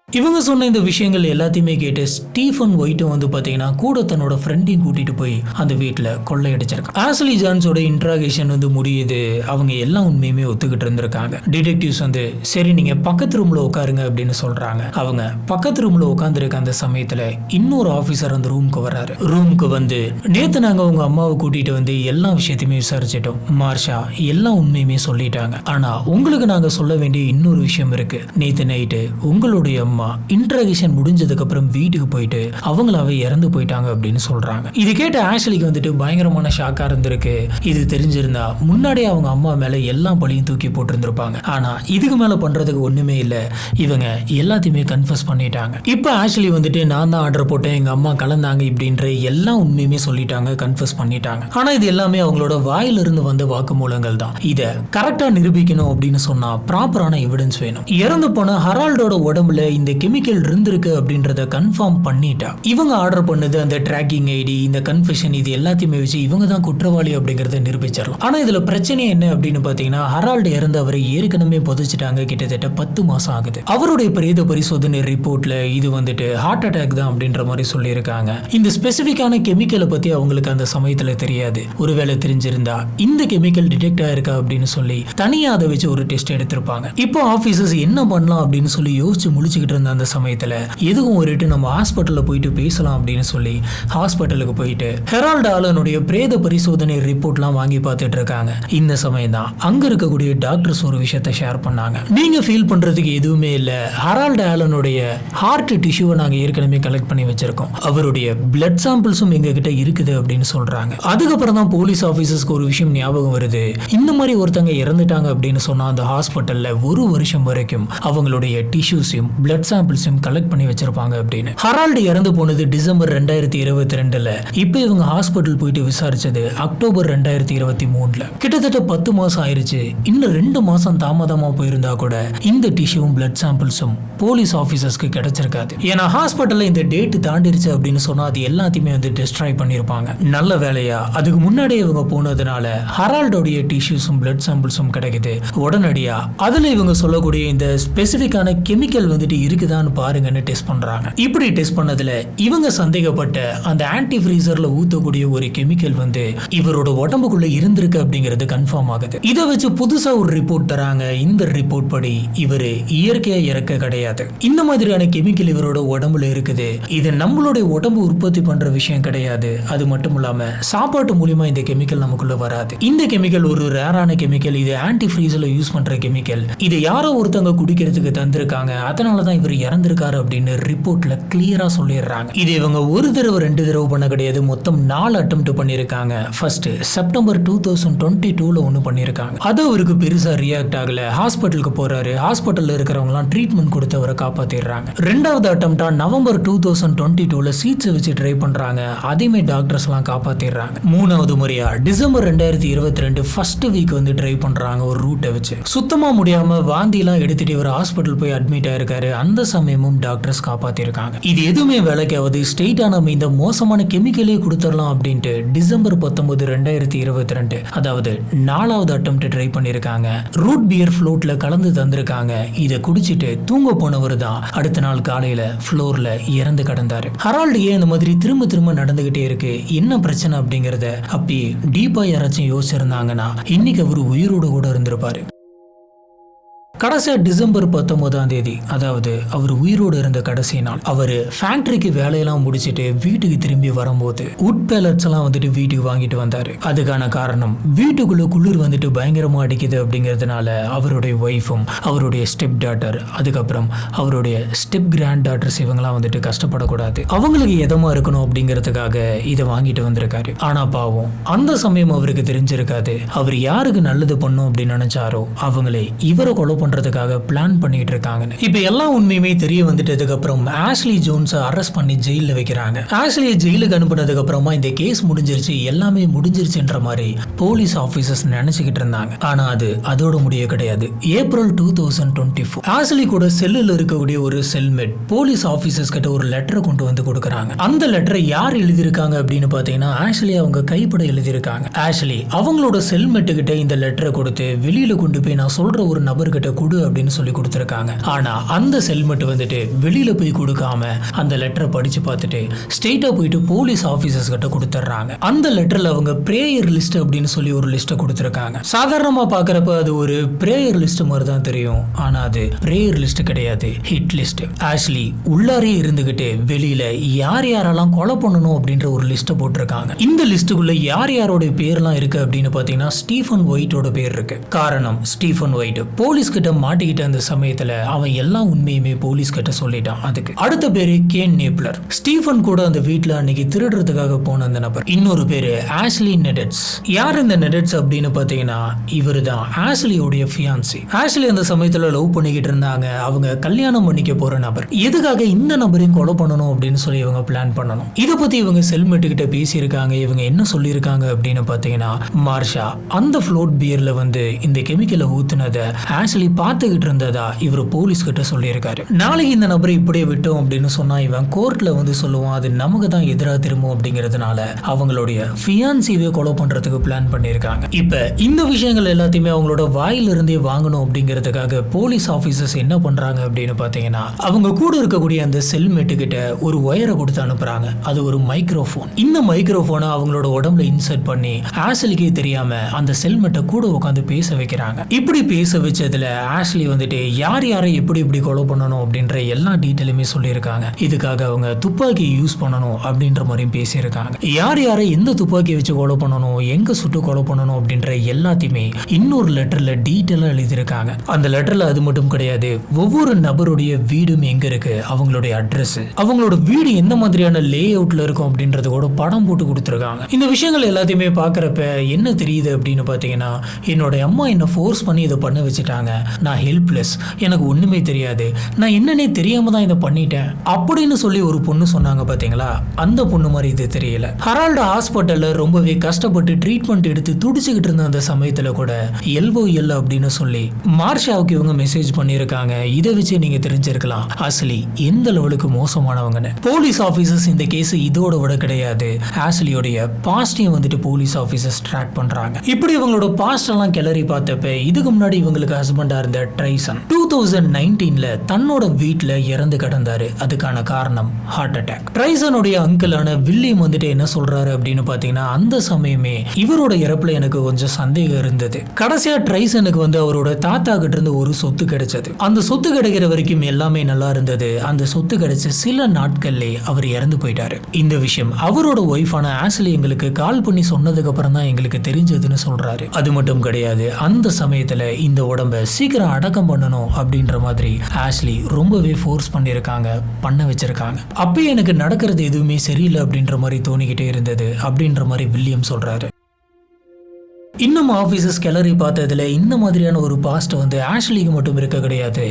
இவங்க சொன்ன இந்த விஷயங்கள் எல்லாத்தையுமே கேட்டு ஸ்டீஃபன் ஒயிட்டும் வந்து பாத்தீங்கன்னா கூட தன்னோட ஃப்ரெண்டையும் கூட்டிட்டு போய் அந்த வீட்டுல கொள்ளையடிச்சிருக்காங்க. ஆஷ்லி ஜான்ஸோட இன்ட்ராகேஷன் வந்து முடியுது. அவங்க எல்லா உண்மையுமே ஒத்துக்கிட்டு இருந்திருக்காங்க. டிடெக்டிவ்ஸ் வந்து சரி நீங்க பக்கத்து ரூம்ல உட்காருங்க அப்படின்னு சொல்றாங்க. அவங்க பக்கத்து ரூம்ல உட்காந்துருக்க அந்த சமயத்துல இன்னொரு ஆபீசர் அந்த ரூமுக்கு வர்றாரு. ரூமுக்கு வந்து, நேத்து நாங்க உங்க அம்மாவை கூட்டிட்டு வந்து எல்லா விஷயத்தையுமே விசாரிச்சிட்டோம், மார்ஷா எல்லா உண்மையுமே சொல்லிட்டாங்க, ஆனா உங்களுக்கு நாங்க சொல்ல வேண்டிய இன்னொரு விஷயம் இருக்கு. நேத்து நைட்டு உங்களுடைய அம்மா இன்ட்ராகேஷன் முடிஞ்சதுக்கு அப்புறம் வீட்டுக்கு போயிட்டு அவங்களாவே இறந்து போயிட்டாங்க அப்படின்னு சொல்றாங்க. இது கேட்ட ஆஷ்லிக்கு வந்துட்டு பயங்கரமான ஷாக்கா இருந்திருக்கு. இது தெரிஞ்சிருந்தா முன்னாடியே அவங்க அம்மா மேல எல்லா பழியும் தூக்கி போட்டிருந்திருப்பாங்க. ஆனா இதுக்கு மேல பண்றதுக்கு ஒண்ணுமே இல்ல, இவங்க எல்லாத்தையுமே கன்ஃபஸ் பண்ணிட்டாங்க. இப்ப ஆஷ்லி வந்துட்டு நான் தான் ஆர்டர் போட்டேன், எங்க அம்மா கலந்தாங்க இப்படின்ற எல்லா உண்மையுமே சொல்லிட்டாங்க, கன்ஃபஸ் பண்ணிட்டாங்க. ஆனா இது எல்லாமே அவங்களோட வாயிலிருந்து வந்த வாக்குமூலங்கள் தான். இத கரெக்டா நிரூபிக்கணும் அப்படின்னு சொன்னா ப்ராப்பரான எவிடன்ஸ் வேணும். இறந்து போன ஹரால்டோட உடம்புல இந்த கெமிக்கல் இருந்திருக்கு அப்படின்றத கன்ஃபார்ம் பண்ணிட்டா இவங்க ஆர்டர் பண்ணது அந்த ட்ராக்கிங் ஐடி, இந்த கன்ஃபெஷன், இது எல்லாத்தையுமே வச்சு இவங்க தான் குற்றவாளி அப்படிங்கறத நிரூபிச்சிடலாம். ஆனா இதுல பிரச்சனை என்ன அப்படின்னு பாத்தீங்கன்னா, ஹரால்டு இறந்து அவரை ஏற்கனவே புதைச்சிட்டாங்க. கிட்டத்தட்ட 10 மாசம் ஆகுது. அவருடைய பிரேத பரிசோதனை ரிப்போர்ட்ல இது வந்துட்டு ஹார்ட் அட்டாக் தான் அப்படின்ற மாதிரி சொல்லியிருக்காங்க. இந்த ஸ்பெசிபிக்கான கெமிக்கலை பத்தி அவங்களுக்கு அந்த சமயத்துல தெரியாது. ஒருவேளை தெரிஞ்சிருந்தா இந்த கெமிக்கல் டிடெக்ட் ஆயிருக்கா அப்படின்னு சொல்லி தனியா அதை வச்சு ஒரு டெஸ்ட் எடுத்திருப்பாங்க. இப்போ ஆபீசர்ஸ் என்ன பண்ணலாம் அப்படின்னு சொல்லி யோசிச்சு முடிச்சுக்கிட்டு இருந்த அந்த சமயத்துல எதுவும் ஒரு நம்ம ஹாஸ்பிட்டல்ல போயிட்டு பேசலாம் அப்படின்னு சொல்லி ஹாஸ்பிட்டலுக்கு போயிட்டு ஹெரால்டு ஆலனுடைய பிரேத பரிசோதனை ரிப்போர்ட்லாம் வாங்கி பார்த்துட்டு இருக்காங்க. இந்த சமயம் தான் அங்க இருக்கக்கூடிய டாக்டர்ஸ் ஒரு விஷயத்தை ஷேர் பண்ணாங்க. நீங்க ஃபீல் பண்றதுக்கு எதுவுமே இல்ல, ஹெரால்டு ஆலனுடைய ஹார்ட் டிஷ்யூவை நாங்க ஏற்கனவே கலெக்ட் பண்ணி வச்சிருக்கோம், அவருடைய பிளட் சாம்பிள்ஸும் எங்க கிட்ட இருக்குது அப்படின்னு சொல்றாங்க. அதுக்கப்புறம் தான் போலீஸ் ஆபீசர்ஸ்க்கு ஒரு விஷயம் ஞாபகம் வருது. இந்த மாதிரி ஒருத்தங்க இறந்துட்டாங்க அப்படின்னு சொன்னா அந்த ஹாஸ்பிட்டல்ல 1 வருஷம் வரைக்கும் அவங்களுடைய டிஷ்யூஸையும் பிளட் சாம்பிள்ஸையும் கலெக்ட் பண்ணி வச்சிருப்பாங்க அப்படின்னு. ஹரால்டு இறந்து போனது டிசம்பர் 2022. இப்போ இவங்க ஹாஸ்பிட்டல் போயிட்டு விசாரிச்சது அக்டோபர் 2023. கிட்டத்தட்ட 10 மாசம் ஆயிருச்சு. இன்னும் 2 மாசம் தாமதமா போயிருந்தா கூட இந்த டிஷ்யூவும் பிளட் சாம்பிள்ஸும் போலீஸ் ஆபீசர்ஸ்க்கு கிடைச்சிருக்காது. ஏன்னா ஹாஸ்பிட்டல்ல இந்த டேட் தாண்டிருச்சு அப்படின்னு சொன்னா அது எல்லாத்தையுமே வந்து டிஸ்ட்ராய் பண்ணிருப்பாங்க. நல்ல வேலையா அதுக்கு முன்னாடியே இவங்க போனதுனால ஹரால்டோடைய டிஷ்யூஸும் பிளட் சாம்பிள்ஸும் கிடைக்குது. உடனடியா அதுல இவங்க சொல்லக்கூடிய இந்த ஸ்பெசிபிக்கான கெமிக்கல் வந்துட்டு இருக்குதான்னு பாருங்கன்னு டெஸ்ட் பண்றாங்க. இப்படி டெஸ்ட் பண்ணதுல இவங்க சந்தேகப்பட்ட அந்த ஆன்டி ஃப்ரீசர்ல ஊத்தக்கூடிய ஒரு கெமிக்கல் வந்து இவரோட உடம்புக்குள்ள இருந்திருக்கு அப்படிங்கிறது கன்ஃபார்ம் ஆகுது. இதை வச்சு புதுசா ஒரு ரிப்போர்ட் தராங்க. இந்த ரிப்போர்ட் படி இவரு இயற்கையா இறக்க கிடையாது. இந்த மாதிரியான கெமிக்கல் இவரோட உடம்புல இருக்குது. இது நம்மளுடைய உடம்பு உற்பத்தி பண்ற விஷயம் கிடையாது. அது மட்டும் இல்லாம சாப்பாட்டு மூலியமா இந்த கெமிக்கல் நமக்குள்ள வராது. இந்த கெமிக்கல் ஒரு ரேரான கெமிக்கல். இது ஆன்டி ஃப்ரீஸ்ல யூஸ் பண்ற கெமிக்கல். இது யாரோ ஒருத்தங்க குடிக்கிறதுக்கு தந்திருக்காங்க. அதனாலதான் இவர் இறந்திருக்காரு அப்படின்னு ரிப்போர்ட்ல கிளியரா சொல்லிடுறாங்க. இது இவங்க ஒரு தடவை 2 தடவை பண்ண கிடையாது. மொத்தம் 4 அட்டெம்ப்ட் பண்ணிருக்காங்க. ஃபர்ஸ்ட் செப்டம்பர் 2022ல ஒன்னு பண்ணிருக்காங்க. அது அவருக்கு பெருசா ரியாக்ட் ஆகல. ஹாஸ்பிட்டலுக்கு போறாரு. ஹாஸ்பிட்டல்ல இருக்கிறவங்க எல்லாம் ட்ரீட்மெண்ட் கொடுத்து அவரை காப்பாத்திடுறாங்க. 2வது அட்டெம்ப்டா நவம்பர் 2022ல சீட்ஸ் வச்சு ட்ரை பண்றாங்க. அதையுமே டாக்டர்ஸ் எல்லாம் காப்பாத்திடுறாங்க. 3வது முறையா டிசம்பர் 2022 ஃபர்ஸ்ட் வீக் வந்து ட்ரை பண்றாங்க ஒரு ரூட்டை வச்சு. சுத்தமா முடியாம வாந்தி எல்லாம் எடுத்துட்டு இவர் ஹாஸ்பிட்டல் போய் அட்மிட் ஆயிருக்காரு. அந்த சமயமும் டாக்டர்ஸ் காப்பாத்திருக்காங்க. இது எதுவுமே வேலைக்காவது ஸ்ட்ரெயிட்டா நம்ம இந்த மோசமான கெமிக்கலே கொடுத்துடலாம் அப்படின்ட்டு டிசம்பர் 19, 2022 அதாவது 4வது அட்டெம்ப்ட் ட்ரை பண்ணிருக்காங்க. ரூட் பியர் ஃப்ளோட்ல கலந்து தந்திருக்காங்க. இதை குடிச்சிட்டு தூங்க போனவர் தான் அடுத்த நாள் காலையில ஃப்ளோர்ல இறந்து கிடந்தாரு. ஹரால்டு ஏன் இந்த மாதிரி திரும்ப திரும்ப நடந்துகிட்டே இருக்கு, என்ன பிரச்சனை அப்படிங்கறத அப்படி டீப்பா யாராச்சும் யோசிச்சிருந்தாங்கன்னா இன்னைக்கு அவர் உயிரோடு கூட இருந்திருப்பாரு. கடைசியா டிசம்பர் 19 அதாவது அவர் உயிரோடு இருந்த கடைசி நாள் அவர் ஃபேக்டரிக்கு வேலையெல்லாம் முடிச்சுட்டு வீட்டுக்கு திரும்பி வரும்போது உட் பேலட்ஸ் எல்லாம் வந்துட்டு வீட்டுக்கு வாங்கிட்டு வந்தாரு. அதுக்கான காரணம் வீட்டுக்குள்ள குளிர் வந்துட்டு பயங்கரமா அடிக்குது அப்படிங்கிறதுனால அவருடைய ஒய்ஃபும் அவருடைய ஸ்டெப் டாட்டர் அதுக்கப்புறம் அவருடைய ஸ்டெப் கிராண்ட் டாட்டர்ஸ் இவங்கெல்லாம் வந்துட்டு கஷ்டப்படக்கூடாது, அவங்களுக்கு எதமா இருக்கணும் அப்படிங்கிறதுக்காக இதை வாங்கிட்டு வந்திருக்காரு. ஆனா பாவம் அந்த சமயம் அவருக்கு தெரிஞ்சிருக்காது. அவர் யாருக்கு நல்லது பண்ணும் அப்படின்னு நினைச்சாரோ அவங்களே இவரை கொலை பண்றதுக்காக பிளான் பண்ணிட்டு இருக்காங்க. இப்ப எல்லா உண்மையுமே தெரிய வந்துட்டதுக்கு அப்புறம் ஆஷ்லி ஜோன்ஸை அரெஸ்ட் பண்ணி ஜெயில வைக்கிறாங்க. ஆஷ்லியை ஜெயிலுக்கு அனுப்புனதுக்கு அப்புறமா இந்த கேஸ் முடிஞ்சிருச்சு, எல்லாமே முடிஞ்சிருச்சுன்ற மாதிரி போலீஸ் ஆபீசர்ஸ் நினைச்சுக்கிட்டு இருந்தாங்க. ஆனா அது அதோட முடிய கிடையாது. ஏப்ரல் 2024 ஆஷ்லி கூட செல்லுல இருக்கக்கூடிய ஒரு செல்மேட் போலீஸ் ஆபீசர்ஸ் கிட்ட ஒரு லெட்டரை கொண்டு வந்து கொடுக்கறாங்க. அந்த லெட்டரை யார் எழுதியிருக்காங்க அப்படின்னு பாத்தீங்கன்னா ஆஷ்லி அவங்க கைப்பட எழுதியிருக்காங்க. ஆஷ்லி அவங்களோட செல்மேட்டு கிட்ட இந்த லெட்டரை கொடுத்து வெளியில கொண்டு போய் நான் சொல்ற ஒரு நபர்கிட்ட கொடு அப்படின்னு சொல்லி கொடுத்திருக்காங்க. ஆனா அந்த செல்மெட் வந்துட்டு வெளியில போய் கொடுக்காம அந்த லெட்டரை படிச்சு பார்த்துட்டு ஸ்ட்ரெயிட்டா போயிட்டு போலீஸ் ஆபீசர்ஸ் கிட்ட கொடுத்துறாங்க. அந்த லெட்டர்ல அவங்க பிரேயர் லிஸ்ட் அப்படின்னு சொல்லி ஒரு லிஸ்ட்டை கொடுத்திருக்காங்க. சாதாரணமா பாக்குறப்ப அது ஒரு பிரேயர் லிஸ்ட் மாதிரி தான் தெரியும். ஆனா அது பிரேயர் லிஸ்ட் கிடையாது, ஹிட் லிஸ்ட். ஆஷ்லி உள்ளாரே இருந்துகிட்டு வெளியில யார் யாரெல்லாம் கொலை பண்ணணும் அப்படின்ற ஒரு லிஸ்ட்டை போட்டிருக்காங்க. இந்த லிஸ்ட்டுக்குள்ள யார் யாரோட பேர்லாம் இருக்கு அப்படின்னு பாத்தீங்கன்னா ஸ்டீஃபன் ஒயிட்டோட பேர் இருக்கு. காரணம் ஸ்டீஃபன் ஒயிட் போலீஸ் கிட்ட மாட்டிக்கிட்ட அந்த சமயத்துல அவன் எல்லா உண்மையுமே போலீஸ் கிட்ட சொல்லிட்டான். அதுக்கு அடுத்த பேரு கேன் நேப்லர். ஸ்டீஃபன் கூட அந்த வீட்டுல அன்னைக்கு திருடுறதுக்காக போன அந்த நபர். இன்னொரு பேரு ஆஷ்லி நெடட்ஸ். யார் இந்த நெடட்ஸ் அப்படின்னு பாத்தீங்கன்னா இவரு தான் ஆஷ்லியோடைய ஃபியான்சி. ஆஷ்லி அந்த சமயத்துல லவ் பண்ணிக்கிட்டு இருந்தாங்க. அவங்க கல்யாணம் பண்ணிக்க போற நபர். எதுக்காக இந்த நபரையும் கொலை பண்ணணும் அப்படின்னு சொல்லி இவங்க பிளான் பண்ணணும். இதை பத்தி இவங்க செல்மேட்டு கிட்ட பேசியிருக்காங்க. இவங்க என்ன சொல்லியிருக்காங்க அப்படின்னு பாத்தீங்கன்னா மார்ஷா அந்த ஃப்ளோட் பியர்ல வந்து இந்த கெமிக்கலை ஊத்துனதை ஆஷ்லி பார்த்துக்கிட்டு இருந்ததா இவர் போலீஸ் கிட்ட சொல்லியிருக்காரு. நாளைக்கு இந்த நபரை இப்படியே விட்டோம் அப்படின்னு சொன்னா இவன் கோர்ட்ல வந்து சொல்லுவான் அது நமக்கு தான் எதிராக திரும்பும் அப்படிங்கிறதுனால அவங்களுடைய ஃபியான்சிவே கொலை பண்றதுக்கு பிளான் பண்ணியிருக்காங்க. இப்ப இந்த விஷயங்கள் எல்லாத்தையுமே அவங்களோட வாயிலிருந்தே வாங்கணும் அப்படிங்கிறதுக்காக போலீஸ் ஆபீசர்ஸ் என்ன பண்றாங்க அப்படின்னு பாத்தீங்கன்னா அவங்க கூட இருக்கக்கூடிய அந்த செல்மேட்டு கிட்ட ஒரு ஒயரை கொடுத்து அனுப்புறாங்க. அது ஒரு மைக்ரோஃபோன். இந்த மைக்ரோஃபோனை அவங்களோட உடம்புல இன்சர்ட் பண்ணி ஆஷ்லிக்கே தெரியாம அந்த செல்மேட்டை கூட உட்காந்து பேச வைக்கிறாங்க. இப்படி பேச வச்சதுல ஆஷ்லி வந்துட்டு யார் யாரை எப்படி எப்படி கொலை பண்ணணும் அப்படின்ற எல்லா டீட்டெயிலுமே சொல்லியிருக்காங்க. இதுக்காக அவங்க துப்பாக்கி யூஸ் பண்ணணும் அப்படின்ற மாதிரியும் பேசியிருக்காங்க. யார் யாரை எந்த துப்பாக்கி வச்சு கொலை பண்ணணும், எங்க சுட்டு கொலை பண்ணணும் அப்படின்ற எல்லாத்தையுமே இன்னொரு லெட்டர்ல டீட்டெயிலா எழுதியிருக்காங்க. அந்த லெட்டர்ல அது மட்டும் கிடையாது, ஒவ்வொரு நபருடைய வீடும் எங்க இருக்கு, அவங்களுடைய அட்ரஸ், அவங்களோட வீடு எந்த மாதிரியான லே அவுட்ல இருக்கும் அப்படின்றது கூட படம் போட்டு கொடுத்துருக்காங்க. இந்த விஷயங்கள் எல்லாத்தையுமே பாக்குறப்ப என்ன தெரியுது அப்படின்னு பாத்தீங்கன்னா என்னோட அம்மா என்ன ஃபோர்ஸ் பண்ணி இதை பண்ண வச்சுட்டாங்க, நான் ஹெல்ப்லெஸ், எனக்கு ஒண்ணுமே தெரியாது, நான் என்னன்னே தெரியாம தான் இதை பண்ணிட்டேன் அப்படின்னு சொல்லி ஒரு பொண்ணு சொன்னாங்க பாத்தீங்களா. அந்த பொண்ணு மாதிரி இது தெரியல. ஹரால்டு ஹாஸ்பிட்டல்ல ரொம்பவே கஷ்டப்பட்டு ட்ரீட்மெண்ட் எடுத்து துடிச்சுக்கிட்டு இருந்த அந்த சமயத்துல கூட LOL அப்படின்னு சொல்லி மார்ஷாவுக்கு இவங்க மெசேஜ் பண்ணியிருக்காங்க. இதை வச்சு நீங்க தெரிஞ்சிருக்கலாம் ஆஷ்லி எந்த லெவலுக்கு மோசமானவங்கன்னு. போலீஸ் ஆபீசர்ஸ் இந்த கேஸ் இதோட விட கிடையாது, ஆஷ்லியோடைய பாஸ்டையும் வந்துட்டு போலீஸ் ஆபீசர்ஸ் ட்ராக் பண்றாங்க. இப்படி இவங்களோட பாஸ்ட் எல்லாம் கிளறி பார்த்தப்ப இதுக்கு முன்னாடி இவங்களுக்கு ஹஸ்பண்டா இருந்த ட்ரைசன் 2019ல தன்னோட வீட்டுல இறந்து கிடந்தாரு. அதுக்கான காரணம் ஹார்ட் அட்டாக். ட்ரைசனுடைய அங்கிளான வில்லியம் வந்துட்டு என்ன சொல்றாரு அப்படின்னு பாத்தீங்கன்னா, அந்த சமயமே இவரோட இறப்புல எனக்கு கொஞ்சம் சந்தேகம் இருந்தது. கடைசியா ட்ரைசனுக்கு வந்து அவரோட தாத்தா கிட்ட இருந்து ஒரு சொத்து கிடைச்சது. அந்த சொத்து கிடைக்கிற வரைக்கும் எல்லாமே நல்லா இருந்தது. அந்த சொத்து கிடைச்ச சில நாட்கள்லே அவர் இறந்து போயிட்டாரு. இந்த விஷயம் அவரோட ஒய்ஃபான ஆஷ்லி எங்களுக்கு கால் பண்ணி சொன்னதுக்கு அப்புறம் தான் எங்களுக்கு தெரிஞ்சதுன்னு சொல்றாரு. அது மட்டும் கிடையாது, அந்த சமயத்துல இந்த உடம்ப சீக்கிரம் அடக்கம் பண்ணணும் அப்படின்ற மாதிரி ஆஷ்லி ரொம்பவே ஃபோர்ஸ் பண்ணிருக்காங்க, பண்ண வச்சிருக்காங்க. அப்பயே எனக்கு நடக்கிறது எதுவுமே சரியில்லை அப்படின்ற மாதிரி தோணிக்கிட்டே இருந்தது அப்படின்ற மாதிரி வில்லியம் சொல்றாரு. இன்னும் ஆஃபீஸஸ் கிளறி பார்த்ததுல இந்த மாதிரியான ஒரு பாஸ்ட் வந்து ஆஷ்லிக்கு மட்டும் இருக்க கிடையாது,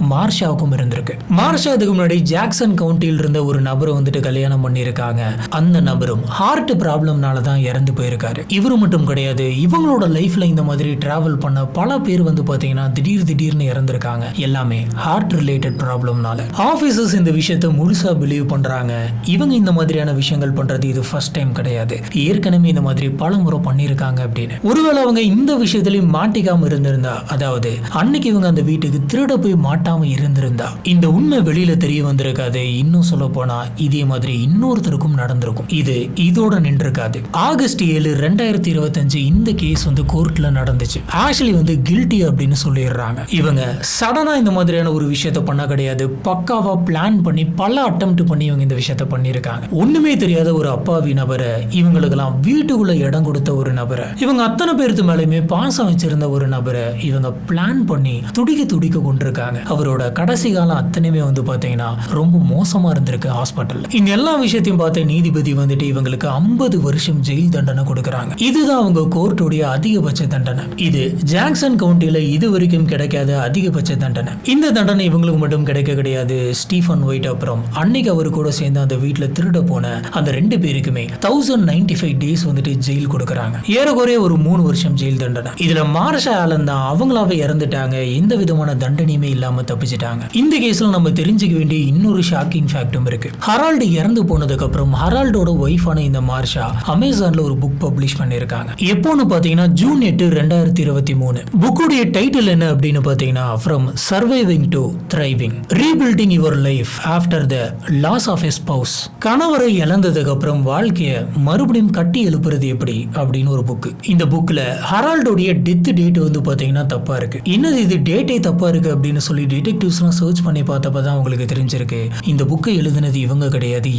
மார்ஷாவுக்கும் இருந்திருக்கு. மார்ஷா இதுக்கு முன்னாடி ஜாக்சன் கவுண்டியில் இருந்த ஒரு நபரை வந்துட்டு கல்யாணம் பண்ணியிருக்காங்க. அந்த நபரும் ஹார்ட் ப்ராப்ளம்னால தான் இறந்து போயிருக்காரு. இவரு மட்டும் கிடையாது, இவங்களோட லைஃப்ல இந்த மாதிரி டிராவல் பண்ண பல பேர் வந்து பாத்தீங்கன்னா திடீர்னு இறந்திருக்காங்க. எல்லாமே ஹார்ட் ரிலேட்டட் ப்ராப்ளம்னால. ஆஃபீஸஸ் இந்த விஷயத்த முழுசா பிலீவ் பண்றாங்க. இவங்க இந்த மாதிரியான விஷயங்கள் பண்றது இது ஃபர்ஸ்ட் டைம் கிடையாது, ஏற்கனவே இந்த மாதிரி பல முறை பண்ணியிருக்காங்க அப்படின்னு. ஒருவேளை அவங்க இந்த விஷயத்திலையும் மாட்டிக்காம இருந்திருந்தா, அதாவது அன்னைக்கு இவங்க அந்த வீட்டுக்கு திருட போய் மாட்டாம இருந்திருந்தா இந்த உண்மை வெளியில தெரிய வந்திருக்காது. இன்னும் சொல்ல போனா இதே மாதிரி இன்னொருத்தருக்கும் நடந்திருக்கும். இது இதோட நின்றுருக்காது. ஆகஸ்ட் 7, 2025 இந்த கேஸ் வந்து கோர்ட்ல நடந்துச்சு. ஆஷ்லி வந்து கில்ட்டி அப்படின்னு சொல்லிடுறாங்க. இவங்க சடனா இந்த மாதிரியான ஒரு விஷயத்த பண்ண கிடையாது, பக்காவா பிளான் பண்ணி பல அட்டெம்ப்ட் பண்ணி இவங்க இந்த விஷயத்த பண்ணிருக்காங்க. ஒண்ணுமே தெரியாத ஒரு அப்பாவி நபரை, இவங்களுக்கெல்லாம் வீட்டுக்குள்ள இடம் கொடுத்த ஒரு நபரை, இவங்க அத்தனை பேருக்கு மேலேயுமே பாசம் வச்சிருந்த ஒரு நபரை இவங்க பிளான் பண்ணி துடிக்க கொண்டிருக்காங்க. அவரோட கடைசி காலம் அத்தனையுமே வந்து பாத்தீங்கன்னா ரொம்ப மோசமா இருந்திருக்கு ஹாஸ்பிட்டல். இந்த எல்லா விஷயத்தையும் பார்த்த நீதிபதி வந்துட்டு இவங்களுக்கு 50 வருஷம் ஜெயில் தண்டனை கொடுக்கறாங்க. இதுதான் அவங்க கோர்ட்டுடைய அதிகபட்ச தண்டனை. இது ஜாக்சன் கவுண்டியில இது வரைக்கும் கிடைக்காத அதிகபட்ச தண்டனை. இந்த தண்டனை இவங்களுக்கு மட்டும் கிடைக்க கிடையாது. ஸ்டீஃபன் ஒயிட் அப்புறம் அன்னைக்கு அவரு கூட சேர்ந்து அந்த வீட்டுல திருட போன அந்த 2 பேருக்குமே 1095 டேஸ் வந்துட்டு ஜெயில் கொடுக்கறாங்க. ஏறக்குறைய ஒரு 3 வருஷம் ஜெயில் தண்டனை. இதுல மார்ஷா ஆலன் தான் அவங்களாவே இறந்துட்டாங்க, எந்த விதமான தண்டனையுமே இல்லாம தப்பிச்சிட்டாங்க. இந்த கேஸ்ல நம்ம தெரிஞ்சுக்க வேண்டிய இன்னொரு ஷாக்கிங் ஃபேக்டும் இருக்கு. ஹரால்டு இறந்து போனதுக்கு அப்புறம் ஹரால்டோட ஒய்ஃபான இந்த மார்ஷா அமேசான்ல ஒரு புக் பப்ளிஷ் பண்ணிருக்காங்க. எப்போன்னு பாத்தீங்கன்னா ஜூன் 8, 2023. புக்குடைய டைட்டில் என்ன அப்படின்னு பாத்தீங்கன்னா, from surviving to thriving, rebuilding your life after the loss of a spouse. கணவரை இழந்ததுக்கு அப்புறம் வாழ்க்கைய மறுபடியும் கட்டி எழுப்புறது எப்படி அப்படின்னு ஒரு புக். இந்த புக்ல ஹரால்டோடைய டெத் டேட் வந்து பாத்தீங்கன்னா தப்பா இருக்கு. என்னது இது டேட்டே தப்பா இருக்கு அப்படின்னு சொல்லி டிடெக்டிவ்ஸ்லாம் சர்ச் பண்ணி பார்த்தப்பதான் உங்களுக்கு தெரிஞ்சிருக்கு இந்த புக்கை எழுதினது இவங்க கிடையாது,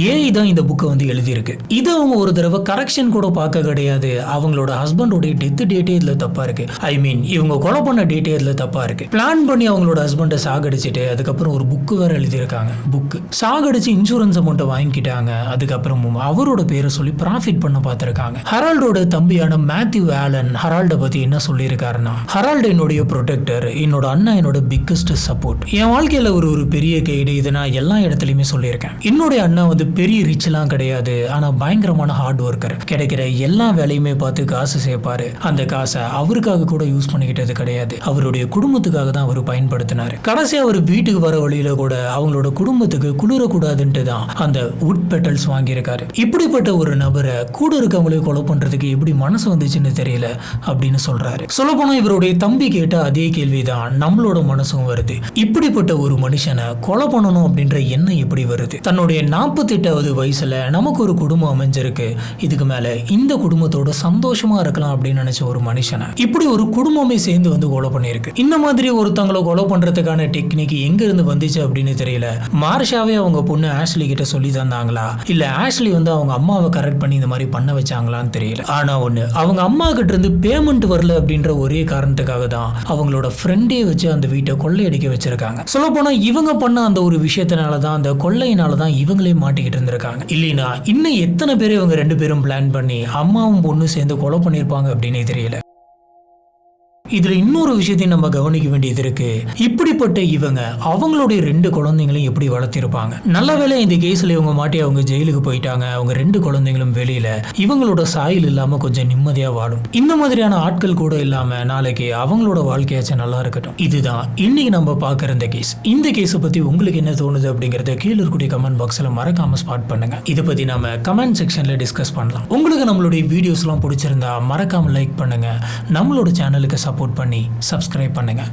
ஏஐ தான் இந்த புக்கை வந்து எழுதியிருக்கு. இது அவங்க ஒரு தடவை கரெக்ஷன் கூட பார்க்க கிடையாது. அவங்களோட ஹஸ்பண்டோடைய டெத் டேட்டே இதுல தப்பா இருக்கு. ஐ மீன் இவங்க கொலை பண்ண டேட்டே இதுல தப்பா இருக்கு. பிளான் பண்ணி அவங்களோட ஹஸ்பண்டை சாகடிச்சிட்டு அதுக்கப்புறம் ஒரு புக்கு வேற எழுதியிருக்காங்க. புக்கு சாகடிச்சு இன்சூரன்ஸ் அமௌண்ட்டை வாங்கிக்கிட்டாங்க. அதுக்கப்புறமும் அவரோட பேரை சொல்லி ப்ராஃபிட் பண்ண பார்த்திருக்காங்க. ஹரால்டோட தம்பியான மேத்யூ ஆலன் ஹரால்டை பத்தி என்ன சொல்லியிருக்காருன்னா, ஹரால்டு என்னுடைய ப்ரொடெக்டர், என்னோட அண்ணா என்னோட பிக்கஸ்ட் சப்போர்ட். என் வாழ்க்கையில ஒரு பெரிய கைடு, இதை நான் எல்லா இடத்துலையுமே சொல்லியிருக்கேன். என்னுடைய அண்ணா வந்து பெரிய ரிச்லாம் கிடையாது, ஆனா பயங்கரமான ஹார்ட் ஒர்க்கர். கிடைக்கிற எல்லா வேலையுமே பார்த்து காசு சேர்ப்பாரு. அந்த காசை அவருக்காக கூட யூஸ் பண்ணிக்கிட்டது கிடையாது, அவருடைய குடும்பத்துக்காக தான் அவர் பயன்படுத்தினாரு. கடைசி அவர் வீட்டுக்கு வர வழியில கூட அவங்களோட குடும்பத்துக்கு குளிரக்கூடாதுன்ட்டு தான் அந்த வுட் பெட்டல்ஸ் வாங்கியிருக்காரு. இப்படிப்பட்ட ஒரு நபரை கூட இருக்கவங்களே கொலை பண்றதுக்கு எப்படி மனசு வந்துச்சுன்னு தெரியல அப்படின்னு சொல்றாரு. சொல்ல போனா இவருடைய தம்பி கேட்ட அதே கேள்விதான் நம்மளோட மனசும் வருது. இப்படிப்பட்ட ஒரு மனுஷனை கொலை பண்ணணும் அப்படின்ற எண்ணம் எப்படி வருது? தன்னுடைய 48வது வயசுல நமக்கு ஒரு குடும்பம் அமைஞ்சிருக்கு, இதுக்கு மேல இந்த குடும்பத்தோட சந்தோஷமா இருக்கலாம் அப்படின்னு நினைச்ச ஒரு மனுஷனை இப்படி ஒரு குடும்பமே சேர்ந்து வந்து கொலை பண்ணிருக்கு. இந்த மாதிரி ஒருத்தங்களை கொலை பண்றதுக்கான டெக்னிக் எங்க இருந்து வந்துச்சு அப்படின்னு தெரியல. மார்ஷாவே அவங்க பொண்ணு ஆஷ்லி கிட்ட சொல்லி தந்தாங்களா, இல்ல ஆஷ்லி வந்து அவங்க அம்மாவை கரெக்ட் பண்ணி இந்த மாதிரி பண்ண வச்சாங்களான்னு தெரியல. ஆனா ஒண்ணு, அவங்க அம்மா கிட்ட இருந்து பேமெண்ட் வரல அப்படின்ற ஒரே காரணத்துக்காக தான் அவங்களோட ஃப்ரெண்டே வச்சு அந்த வீட்டை கொள்ளையடிக்க வச்சிருக்காங்க. சொல்ல போனா இவங்க பண்ண அந்த ஒரு விஷயத்தினாலதான், அந்த கொள்ளையினாலதான் இவங்களே மாட்டிக்கிட்டு இருந்திருக்காங்க. இல்லைன்னா இன்னும் எத்தனை பேர் இவங்க 2 பேரும் பிளான் பண்ணி அம்மாவும் பொண்ணு சேர்ந்து கொலை பண்ணிருப்பாங்க அப்படின்னே தெரியல. இதுல இன்னொரு விஷயத்தையும் நம்ம கவனிக்க வேண்டியது இருக்கு. இப்படிப்பட்ட இவங்க அவங்களுடைய 2 குழந்தைங்களையும் எப்படி வளர்த்திருப்பாங்க? நல்ல வேளை இந்த கேஸ்ல இவங்க மாட்டி அவங்க ஜெயிலுக்கு போயிட்டாங்க. அவங்க 2 குழந்தைங்களும் வெளியில இவங்களோட சாயல் இல்லாம கொஞ்சம் நிம்மதியா வாழும். இந்த மாதிரியான ஆட்கள் கூட இல்லாம நாளைக்கு அவங்களோட வாழ்க்கையாச்சும் நல்லா இருக்கட்டும். இதுதான் இன்னைக்கு நம்ம பாக்குற இந்த கேஸ். இந்த கேஸை பத்தி உங்களுக்கு என்ன தோணுது அப்படிங்கறத கீழே இருக்கக்கூடிய கமெண்ட் பாக்ஸ்ல மறக்காம ஸ்பாட் பண்ணுங்க. இதை பத்தி நாம கமெண்ட் செக்ஷன்ல டிஸ்கஸ் பண்ணலாம். உங்களுக்கு நம்மளுடைய வீடியோஸ் எல்லாம் பிடிச்சிருந்தா மறக்காம லைக் பண்ணுங்க. நம்மளோட சேனலுக்கு சப்போர்ட் பண்ணி சப்ஸ்கிரைப் பண்ணுங்கள்.